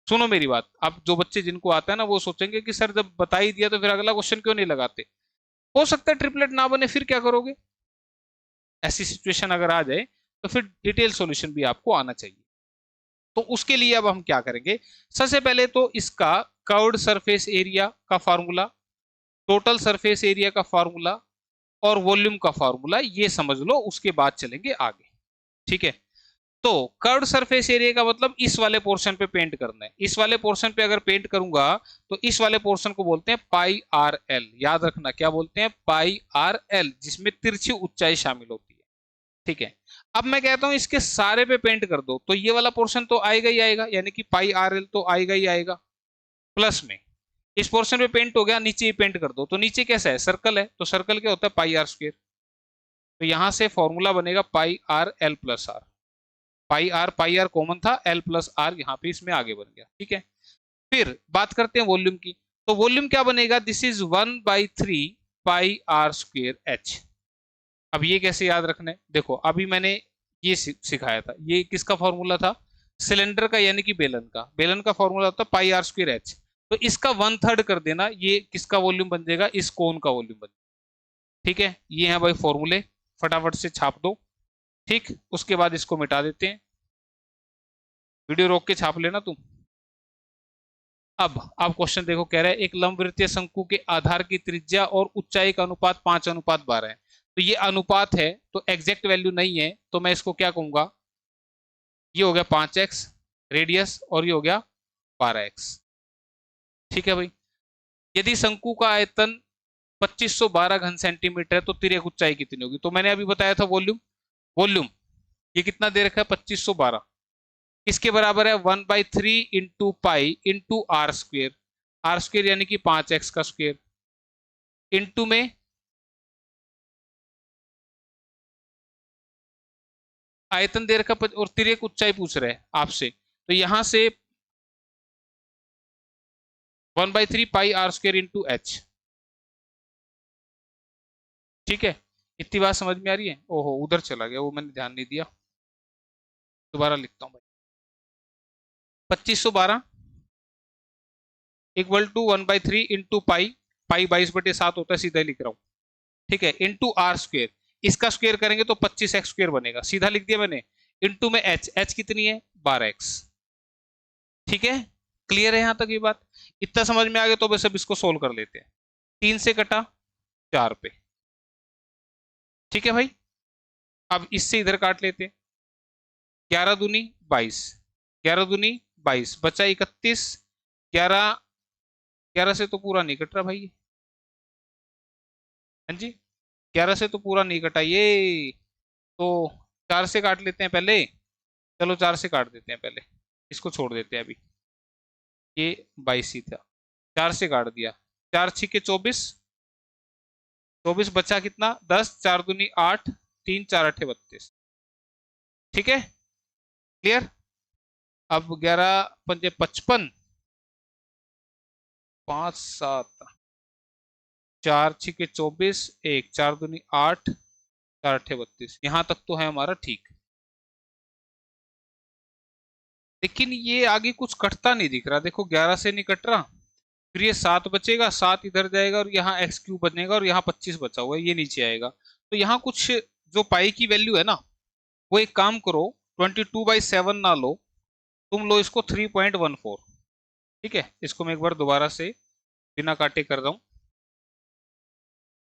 सुनो मेरी बात, अब जो बच्चे जिनको आता है ना वो सोचेंगे कि सर जब बता ही दिया तो फिर अगला क्वेश्चन क्यों नहीं लगाते। हो सकता है ट्रिपलेट ना बने, फिर क्या करोगे? ऐसी सिचुएशन अगर आ जाए तो फिर डिटेल सॉल्यूशन भी आपको आना चाहिए। तो उसके लिए अब हम क्या करेंगे, सबसे पहले तो इसका कर्व्ड सरफेस एरिया का फार्मूला, टोटल सरफेस एरिया का फार्मूला और वॉल्यूम का फार्मूला ये समझ लो, उसके बाद चलेंगे आगे। ठीक है, तो कर्व्ड सरफेस एरिया का मतलब इस वाले पोर्शन पे पेंट करना है। इस वाले पोर्शन पे अगर पेंट करूंगा तो इस वाले पोर्शन को बोलते हैं पाई आर एल। याद रखना क्या बोलते हैं, पाई आर एल, जिसमें तिरछी ऊंचाई शामिल होती है। ठीक है, अब मैं कहता हूं इसके सारे पे पेंट कर दो तो ये वाला पोर्शन तो आएगा ही आएगा, यानी कि पाई आर एल तो आएगा ही आएगा। प्लस में इस पोर्शन पे पेंट हो गया, नीचे ही पेंट कर दो तो नीचे कैसा है, सर्कल है, तो सर्कल क्या होता है, पाई आर स्क्वायर। तो यहां से फॉर्मूला बनेगा pi R L plus R. Pi R common था, एल प्लस आर यहाँ पे इसमें आगे बन गया। ठीक है, फिर बात करते हैं वॉल्यूम की। तो वॉल्यूम क्या बनेगा, this is 1/3 pi R square H. अब ये कैसे याद रखना है, देखो अभी मैंने ये सिखाया था, ये किसका फॉर्मूला था, सिलेंडर का यानी कि बेलन का। बेलन का फॉर्मूला होता है पाई आर स्क्वायर एच। तो इसका 1/3 कर देना, ये किसका वॉल्यूम बन जाएगा, इस कोन का वॉल्यूम बन जाएगा। ठीक है, ये है भाई फॉर्मूले, फटाफट से छाप दो। ठीक, उसके बाद इसको मिटा देते हैं, वीडियो रोक के छाप लेना तुम। अब क्वेश्चन देखो, कह रहा है एक लंबवृत्तीय शंकु के आधार की त्रिज्या और ऊंचाई का अनुपात 5:12 है। तो ये अनुपात है तो एग्जैक्ट वैल्यू नहीं है, तो मैं इसको क्या कहूंगा, ये हो गया 5x रेडियस और ये हो गया 12x। ठीक है भाई, यदि शंकु का आयतन 2512 घन सेंटीमीटर है तो तिर्यक ऊंचाई कितनी होगी। तो मैंने अभी बताया था वॉल्यूम, वॉल्यूम ये कितना दे रखा है 2512, इसके बराबर है 1/3 into pi into R square. R square यानी कि 5x का स्क्वेयर, इंटू में आयतन दे रखा और तिर्यक ऊंचाई पूछ रहे हैं आपसे, तो यहां से 1/3 pi are square into H. ठीक है, इतनी बात समझ में आ रही है। ओहो उधर चला गया, वो मैंने ध्यान नहीं दिया, दोबारा लिखता हूँ भाई। 2512 इक्वल टू 1/3 इंटू पाई, पाई 22/7 होता है, सीधा लिख रहा हूँ। ठीक है, इंटू आर स्क्वेयर, इसका स्क्वेयर करेंगे तो 25x स्क्वेयर बनेगा, सीधा लिख दिया मैंने। इंटू में एच, एच कितनी है 12x। ठीक है, क्लियर है यहां तक ये बात, इतना समझ में आ गया। तो बस अब इसको सोल्व कर लेते हैं, 3 से कटा 4 पे। ठीक है भाई, अब इससे इधर काट लेते हैं, 11 दूनी 22, 11 दूनी 22 बचा 31, 11, 11 से तो पूरा नहीं कट रहा भाई, हाँ जी 11 से तो पूरा नहीं कटा ये, तो 4 से काट लेते हैं पहले। चलो 4 से काट देते हैं पहले, इसको छोड़ देते हैं अभी, ये 22 ही था, 4 से काट दिया, 4 छिके 24, 24 बचा कितना 10, 4 दूनी 8, 3 4 8 32। ठीक है, क्लियर। अब 11 पंजे 55, 5 7, 4 छिके 24, 1 4 दूनी 8, 4 8 32, यहां तक तो है हमारा ठीक। लेकिन ये आगे कुछ कटता नहीं दिख रहा, देखो 11 से नहीं कट रहा, फिर ये 7 बचेगा, 7 इधर जाएगा और यहाँ एक्स क्यूब बनेगा और यहाँ 25 बचा हुआ है, ये नीचे आएगा। तो यहाँ कुछ जो पाई की वैल्यू है ना, वो एक काम करो 22/7 ना लो, तुम लो इसको 3.14। ठीक है, इसको मैं एक बार दोबारा से बिना काटे कर रहा हूँ।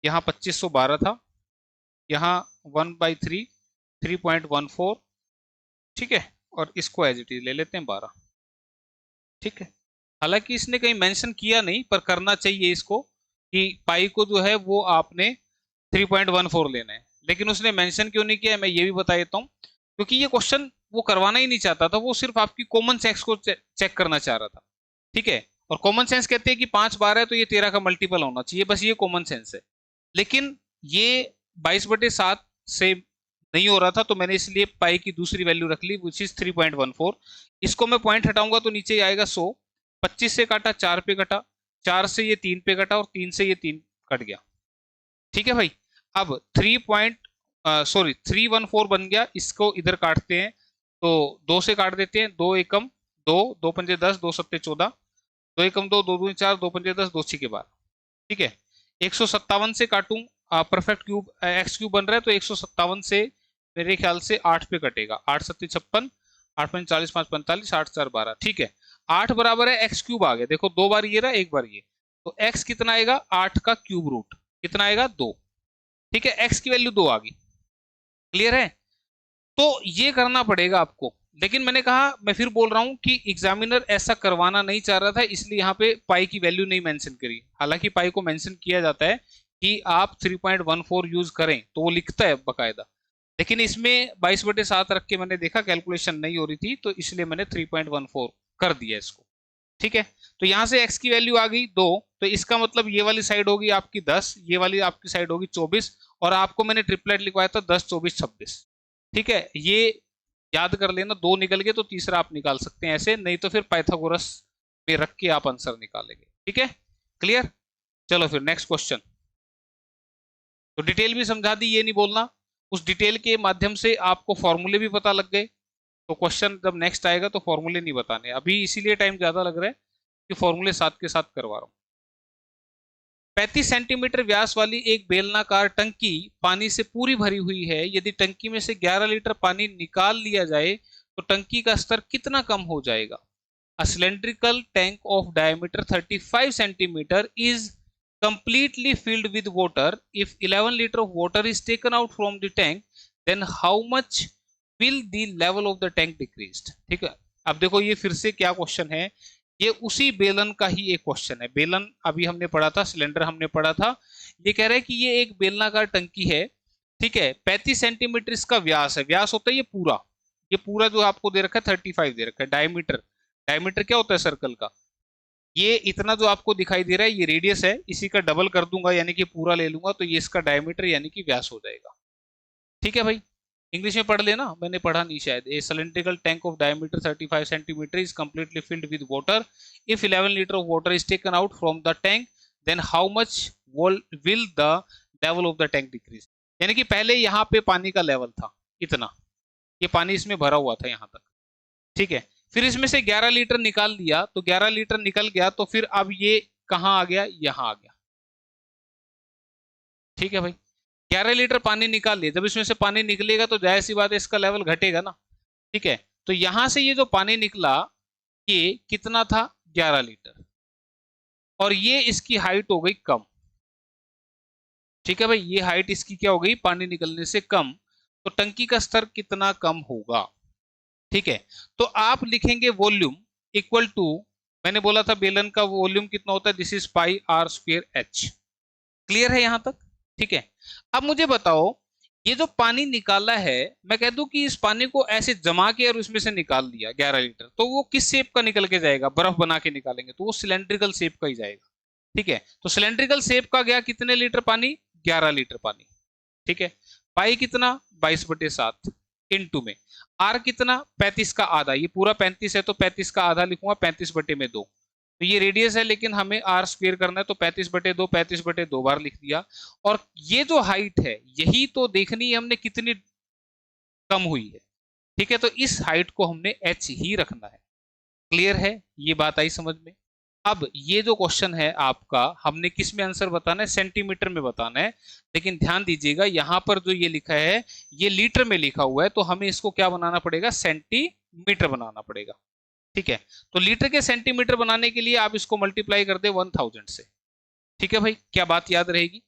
यहाँ 2512 था, यहाँ 1/3 3.14। ठीक है, और इसको एज इट इज ले लेते हैं 12। ठीक है, हालांकि इसने कहीं मेंशन किया नहीं पर करना चाहिए इसको, कि पाई को जो है वो आपने 3.14 लेना है, लेकिन उसने मेंशन क्यों नहीं किया है मैं ये भी बता देता हूँ। क्योंकि ये क्वेश्चन वो करवाना ही नहीं चाहता था, वो सिर्फ आपकी कॉमन सेंस को चेक करना चाह रहा था। ठीक है, और कॉमन सेंस कहते हैं कि 5 12 है तो ये 13 का मल्टीपल होना चाहिए, बस ये कॉमन सेंस है। लेकिन ये 22/7 से नहीं हो रहा था, तो मैंने इसलिए पाई की दूसरी वैल्यू रख ली विच इज 3.14। इसको मैं पॉइंट हटाऊंगा तो नीचे आएगा 100, 25 से काटा 4 पे कटा, 4 से ये 3 पे कटा और 3 से ये 3 कट गया। ठीक है भाई, अब सॉरी 314 बन गया, इसको इधर काटते हैं तो 2 से काट देते हैं, 2 एकम 2, 2 पंजे 10, 2 सत्ते 14, 2 एकम 2, 2 दूनी 4, 2 पंजे 10, 2 छीके 12। ठीक है, 157 से काटूं, परफेक्ट क्यूब एक्स क्यूब बन रहा है तो 157 से मेरे ख्याल से 8 पे कटेगा, 8 सत्ते 56, 8 पंजे 40, 5 45, 8 4 12। ठीक है, 8 बराबर है एक्स क्यूब आ गया, देखो 2 बार ये रहा, 1 बार ये, तो एक्स कितना आएगा, 8 का क्यूब रूट कितना आएगा, 2। ठीक है, एक्स की वैल्यू 2 आ गई। क्लियर है, तो ये करना पड़ेगा आपको। लेकिन मैंने कहा, मैं फिर बोल रहा हूं कि एग्जामिनर ऐसा करवाना नहीं चाह रहा था, इसलिए यहाँ पे पाई की वैल्यू नहीं मेंशन करी। हालांकि पाई को मेंशन किया जाता है कि आप 3.14 यूज करें, तो वो लिखता है बकायदा, लेकिन इसमें 22/7 रख के मैंने देखा कैलकुलेशन नहीं हो रही थी, तो इसलिए मैंने 3.14 कर दिया इसको। ठीक है, तो यहां से x की वैल्यू आ गई 2, तो इसका मतलब ये वाली साइड होगी आपकी 10, ये वाली आपकी साइड होगी 24, और आपको मैंने ट्रिपलेट लिखवाया था 10 24 26। ठीक है, ये याद कर लेना, 2 निकल गए तो तीसरा आप निकाल सकते हैं ऐसे, नहीं तो फिर पाइथागोरस में रख के आप आंसर निकालेंगे। ठीक है, क्लियर। चलो फिर नेक्स्ट क्वेश्चन। तो डिटेल भी समझा दी, ये नहीं बोलना, उस डिटेल के माध्यम से आपको फॉर्मूले भी पता लग गए, तो क्वेश्चन जब नेक्स्ट आएगा तो फॉर्मूले नहीं बताने अभी, इसीलिए टाइम ज्यादा लग रहा है कि फॉर्मूले साथ के साथ करवा रहा हूं। 35 सेंटीमीटर व्यास वाली एक बेलनाकार टंकी पानी से पूरी भरी हुई है, यदि टंकी में से 11 लीटर पानी निकाल लिया जाए तो टंकी का स्तर कितना कम हो जाएगा। A cylindrical tank of diameter 35 centimeter is completely filled with water. If 11 liter of water is taken out from the tank, then how much will the level of the tank decreased? ठीक है, अब देखो ये फिर से क्या क्वेश्चन है, ये उसी बेलन का ही एक क्वेश्चन है। बेलन अभी हमने पढ़ा था, सिलेंडर हमने पढ़ा था, ये कह रहा है कि ये एक बेलनाकार टंकी है। ठीक है, 35 सेंटीमीटर इसका व्यास है, व्यास होता है ये पूरा जो आपको दे रखा है 35 दे रखा है, डायमीटर, डायमीटर क्या होता है सर्कल का, ये इतना जो आपको दिखाई दे रहा है ये रेडियस है, इसी का डबल कर दूंगा यानी कि पूरा ले लूंगा, तो ये इसका डायमीटर यानी कि व्यास हो जाएगा। ठीक है भाई, इंग्लिश में पढ़ लेना, मैंने पढ़ा नहीं शायद। A cylindrical tank of diameter 35 centimetre is completely filled with water. If 11 litre of water is taken out from the tank, then how much will the level of the tank decrease. यानी कि पहले यहाँ पे पानी का लेवल था इतना, ये पानी इसमें भरा हुआ था यहाँ तक। ठीक है, फिर इसमें से 11 लीटर निकाल दिया, तो 11 लीटर निकल गया, तो फिर अब ये कहाँ आ गया, यहाँ आ गया। ठीक है भाई, 11 लीटर पानी निकाल लिया, जब इसमें से पानी निकलेगा तो जाहिर सी बात है इसका लेवल घटेगा ना। ठीक है, तो यहां से ये जो पानी निकला ये कितना था, 11 लीटर, और ये इसकी हाइट हो गई कम। ठीक है भाई, ये हाइट इसकी क्या हो गई, पानी निकलने से कम, तो टंकी का स्तर कितना कम होगा। ठीक है, तो आप लिखेंगे वॉल्यूम इक्वल टू, मैंने बोला था बेलन का वॉल्यूम कितना होता है, this is pi R square H. Clear है यहां तक। ठीक है, अब मुझे बताओ, ये जो पानी निकाला है, मैं कह दूं कि इस पानी को ऐसे जमा के और उसमें से निकाल दिया 11 लीटर, तो वो किस शेप का निकल के जाएगा, बर्फ बना के निकालेंगे तो वो सिलेंड्रिकल शेप का ही जाएगा। ठीक है, तो सिलेंड्रिकल शेप का गया कितने लीटर पानी, 11 लीटर पानी। ठीक है, पाई कितना, 22/7 इनटू में आर कितना, 35 का आधा, ये पूरा 35 है तो 35 का आधा लिखूंगा, 35/2। तो ये रेडियस है लेकिन हमें आर स्क्वायर करना है, तो 35/2 35/2 बार लिख दिया। और ये जो हाइट है यही तो देखनी है हमने कितनी कम हुई है। ठीक है, तो इस हाइट को हमने एच ही रखना है। क्लियर है, ये बात आई समझ में। अब ये जो क्वेश्चन है आपका, हमने किस में आंसर बताना है, सेंटीमीटर में बताना है, लेकिन ध्यान दीजिएगा यहां पर जो ये लिखा है ये लीटर में लिखा हुआ है, तो हमें इसको क्या बनाना पड़ेगा, सेंटीमीटर बनाना पड़ेगा। ठीक है, तो लीटर के सेंटीमीटर बनाने के लिए आप इसको मल्टीप्लाई कर दे 1000 से। ठीक है भाई, क्या बात याद रहेगी।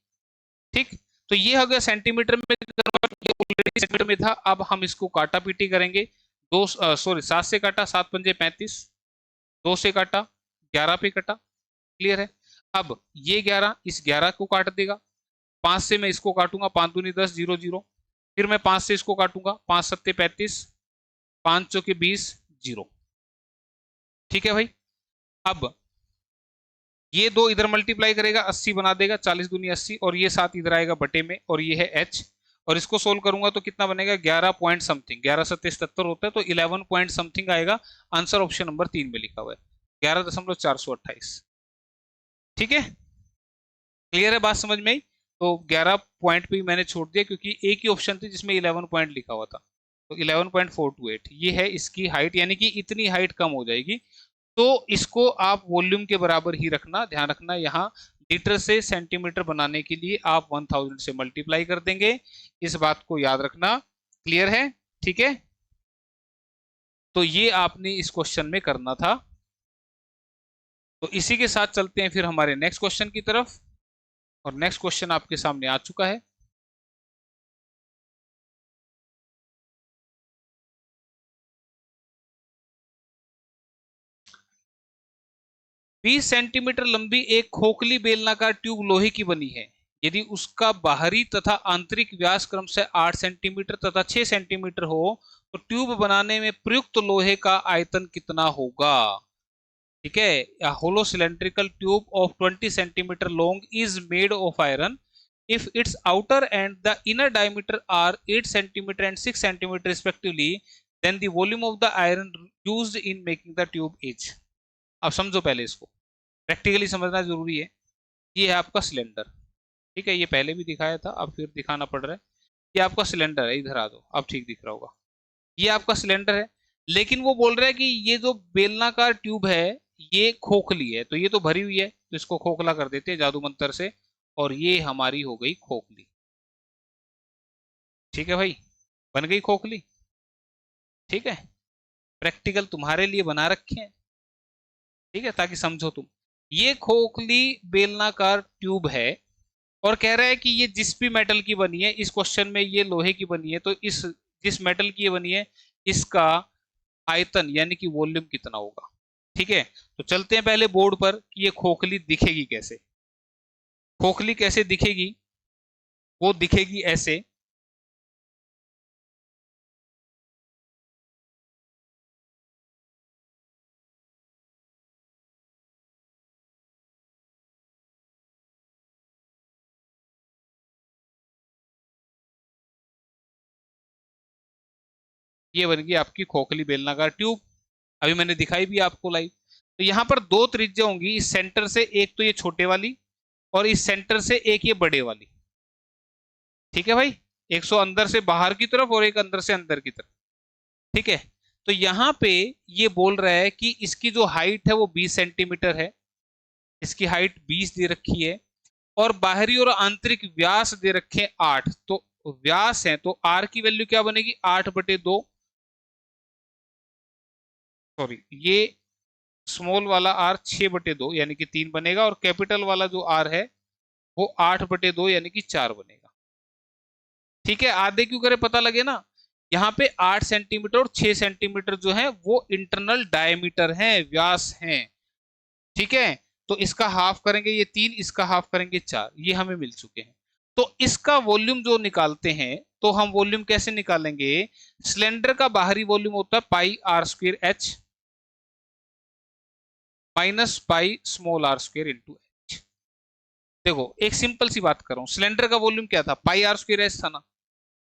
ठीक, तो ये हो गया सेंटीमीटर में कन्वर्ट, ये ऑलरेडी सेंटीमीटर में था, अब हम इसको काटा पीटी करेंगे। 7 से काटा, 7 पंजे 35, 2 से काटा, 11 पे कटा। क्लियर है, अब ये 11 इस 11 को काट देगा, 5 से मैं इसको काटूंगा, 5 दूनी 10, 0 0, फिर मैं 5 से इसको काटूंगा, 5 सत्ते 35, 5 चौके 20, 0। ठीक है भाई, अब ये 2 इधर मल्टीप्लाई करेगा, 80 बना देगा, 40 दूनी 80, और ये 7 इधर आएगा बटे में, और ये है एच, और इसको सोल्व करूंगा तो कितना बनेगा, 11 पॉइंट समथिंग, 11 सत्ते 77 होता है, तो 11 पॉइंट समथिंग आएगा। आंसर ऑप्शन नंबर 3 में लिखा हुआ है, 11.428। ठीक है, क्लियर है बात समझ में आई। तो 11 पॉइंट पे मैंने छोड़ दिया क्योंकि एक ही ऑप्शन थी जिसमें 11 पॉइंट लिखा हुआ था। तो 11.428 ये है इसकी हाइट, यानी कि इतनी हाइट कम हो जाएगी। तो इसको आप वॉल्यूम के बराबर ही रखना, ध्यान रखना यहाँ लीटर से सेंटीमीटर बनाने के लिए आप 1000 से मल्टीप्लाई कर देंगे, इस बात को याद रखना। क्लियर है? ठीक है, तो ये आपने इस क्वेश्चन में करना था। तो इसी के साथ चलते हैं फिर हमारे नेक्स्ट क्वेश्चन की तरफ, और नेक्स्ट क्वेश्चन आपके सामने आ चुका है। 20 सेंटीमीटर लंबी एक खोखली बेलनाकार ट्यूब लोहे की बनी है। यदि उसका बाहरी तथा आंतरिक व्यास क्रमशः 8 सेंटीमीटर तथा 6 सेंटीमीटर हो तो ट्यूब बनाने में प्रयुक्त लोहे का आयतन कितना होगा? ठीक है, a hollow cylindrical tube of 20 centimeter long is made of iron. If its outer and the inner diameter are 8 centimeter and 6 centimeter respectively, then the volume of the iron used in making the tube is. अब समझो पहले इसको, प्रैक्टिकली समझना जरूरी है। ये है आपका सिलेंडर, ठीक है, ये पहले भी दिखाया था, अब फिर दिखाना पड़ रहा है। ये आपका सिलेंडर है, इधर आ दो, अब ठीक दिख रहा होगा। ये आपका सिलेंडर है, लेकिन वो बोल रहा है कि ये जो बेलनाकार ट्यूब है ये खोखली है, तो ये तो भरी हुई है, तो इसको खोखला कर देते हैं जादू मंत्र से, और ये हमारी हो गई खोखली। ठीक है भाई, बन गई खोखली। ठीक है, प्रैक्टिकल तुम्हारे लिए बना रखे हैं, ठीक है, ताकि समझो तुम। ये खोखली बेलनाकार ट्यूब है, और कह रहा है कि ये जिस भी मेटल की बनी है, इस क्वेश्चन में ये लोहे की बनी है, तो इस जिस मेटल की ये बनी है इसका आयतन यानी कि वॉल्यूम कितना होगा। ठीक है, तो चलते हैं पहले बोर्ड पर कि ये खोखली दिखेगी कैसे। खोखली कैसे दिखेगी? वो दिखेगी ऐसे। ये बन गई आपकी खोखली बेलनाकार ट्यूब, अभी मैंने दिखाई भी आपको लाइव। तो यहाँ पर दो त्रिज्या होंगी, इस सेंटर से एक तो ये छोटे वाली, और इस सेंटर से एक ये बड़े वाली। ठीक है भाई, एक सौ अंदर से बाहर की तरफ और एक अंदर से अंदर की तरफ। ठीक है, तो यहाँ पे ये बोल रहा है कि इसकी जो हाइट है वो 20 सेंटीमीटर है, इसकी हाइट 20 दे रखी है, और बाहरी और आंतरिक व्यास दे रखे 8। तो व्यास है तो आर की वैल्यू क्या बनेगी? 8/2। सॉरी, ये स्मॉल वाला आर 6/2 यानी कि 3 बनेगा, और कैपिटल वाला जो आर है वो 8/2 यानी कि 4 बनेगा। ठीक है, आधे क्यों करे पता लगे ना। यहाँ पे 8 सेंटीमीटर और 6 सेंटीमीटर जो है वो इंटरनल डायमीटर है, व्यास है। ठीक है, तो इसका हाफ करेंगे ये 3, इसका हाफ करेंगे 4, ये हमें मिल चुके हैं। तो इसका वॉल्यूम जो निकालते हैं, तो हम वॉल्यूम कैसे निकालेंगे? सिलेंडर का बाहरी वॉल्यूम होता है pi R square H minus pi small R square into H. देखो एक सिंपल सी बात कर रहा हूं, सिलेंडर का वॉल्यूम क्या था? पाई आर स्क्वायर एच था ना।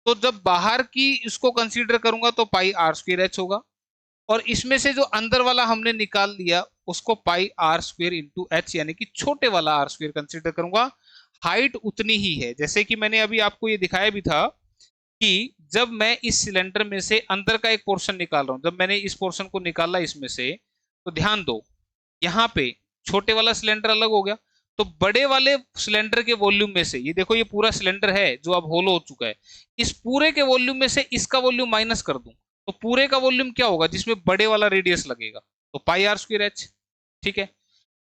तो जब बाहर की इसको कंसीडर करूंगा तो पाई आर स्क्वायर एच होगा, और इसमें से जो अंदर वाला हमने निकाल लिया उसको पाई आर स्क्वायर इंटू एच यानी कि छोटे वाला आर स्क्वायर कंसीडर करूंगा। हाइट उतनी ही है, जैसे कि मैंने अभी आपको ये दिखाया भी था कि जब मैं इस सिलेंडर में से अंदर का एक पोर्शन निकाल रहा हूं, जब मैंने इस पोर्शन को निकाला इसमें से, तो ध्यान दो यहाँ पे छोटे वाला सिलेंडर अलग हो गया, तो बड़े वाले सिलेंडर के वॉल्यूम में से, ये देखो ये पूरा सिलेंडर है जो अब होलो हो चुका है, इस पूरे के वॉल्यूम में से इसका वॉल्यूम माइनस कर दूं तो पूरे का वॉल्यूम क्या होगा? जिसमें बड़े वाला रेडियस लगेगा, तो पाई आर स्क्वायर एच। ठीक है,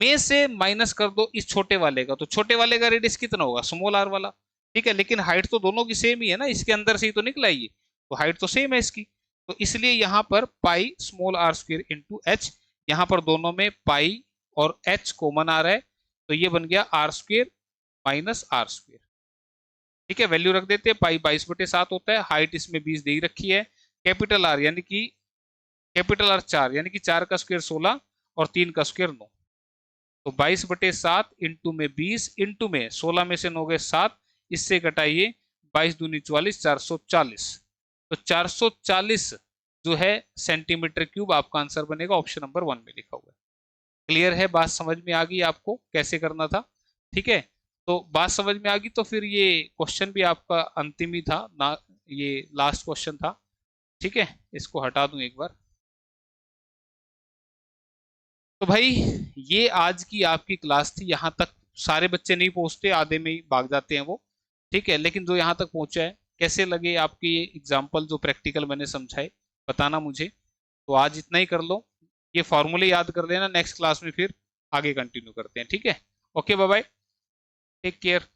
में से माइनस कर दो इस छोटे वाले का, तो छोटे वाले का रेडियस कितना होगा? स्मॉल आर वाला। ठीक है, लेकिन हाइट तो दोनों की सेम ही है ना, इसके अंदर से ही तो निकला ये, तो हाइट तो सेम है इसकी, तो इसलिए यहाँ पर pi small R square into H, यहाँ पर दोनों में पाई और एच कॉमन आ रहा है, तो ये बन गया R square minus R square. ठीक है, वैल्यू रख देते हैं, पाई 22/7 होता है, हाइट इसमें 20 दे रखी है, कैपिटल आर यानी कि कैपिटल आर 4 यानी कि 4 का स्क्वायर 16 और 3 का स्क्वायर 9, तो 22/7 इंटू में 20 इंटू में 16 में से 9 गए 7, इससे घटाइए 22 दूनी 44, 440। तो 440 जो है सेंटीमीटर क्यूब आपका आंसर बनेगा, ऑप्शन नंबर 1 में लिखा हुआ है। क्लियर है बात? समझ में आ गई आपको कैसे करना था? ठीक है, तो बात समझ में आ गई? तो फिर ये क्वेश्चन भी आपका अंतिम ही था ना, ये लास्ट क्वेश्चन था। ठीक है, इसको हटा दूं एक बार। तो भाई ये आज की आपकी क्लास थी। यहाँ तक सारे बच्चे नहीं पहुंचते, आधे में ही भाग जाते हैं वो। ठीक है, लेकिन जो यहाँ तक पहुंचा है, कैसे लगे आपके ये एग्जाम्पल जो प्रैक्टिकल मैंने समझाए, बताना मुझे। तो आज इतना ही कर लो, ये फॉर्मूले याद कर लेना, नेक्स्ट क्लास में फिर आगे कंटिन्यू करते हैं। ठीक है, okay, bye bye, take care.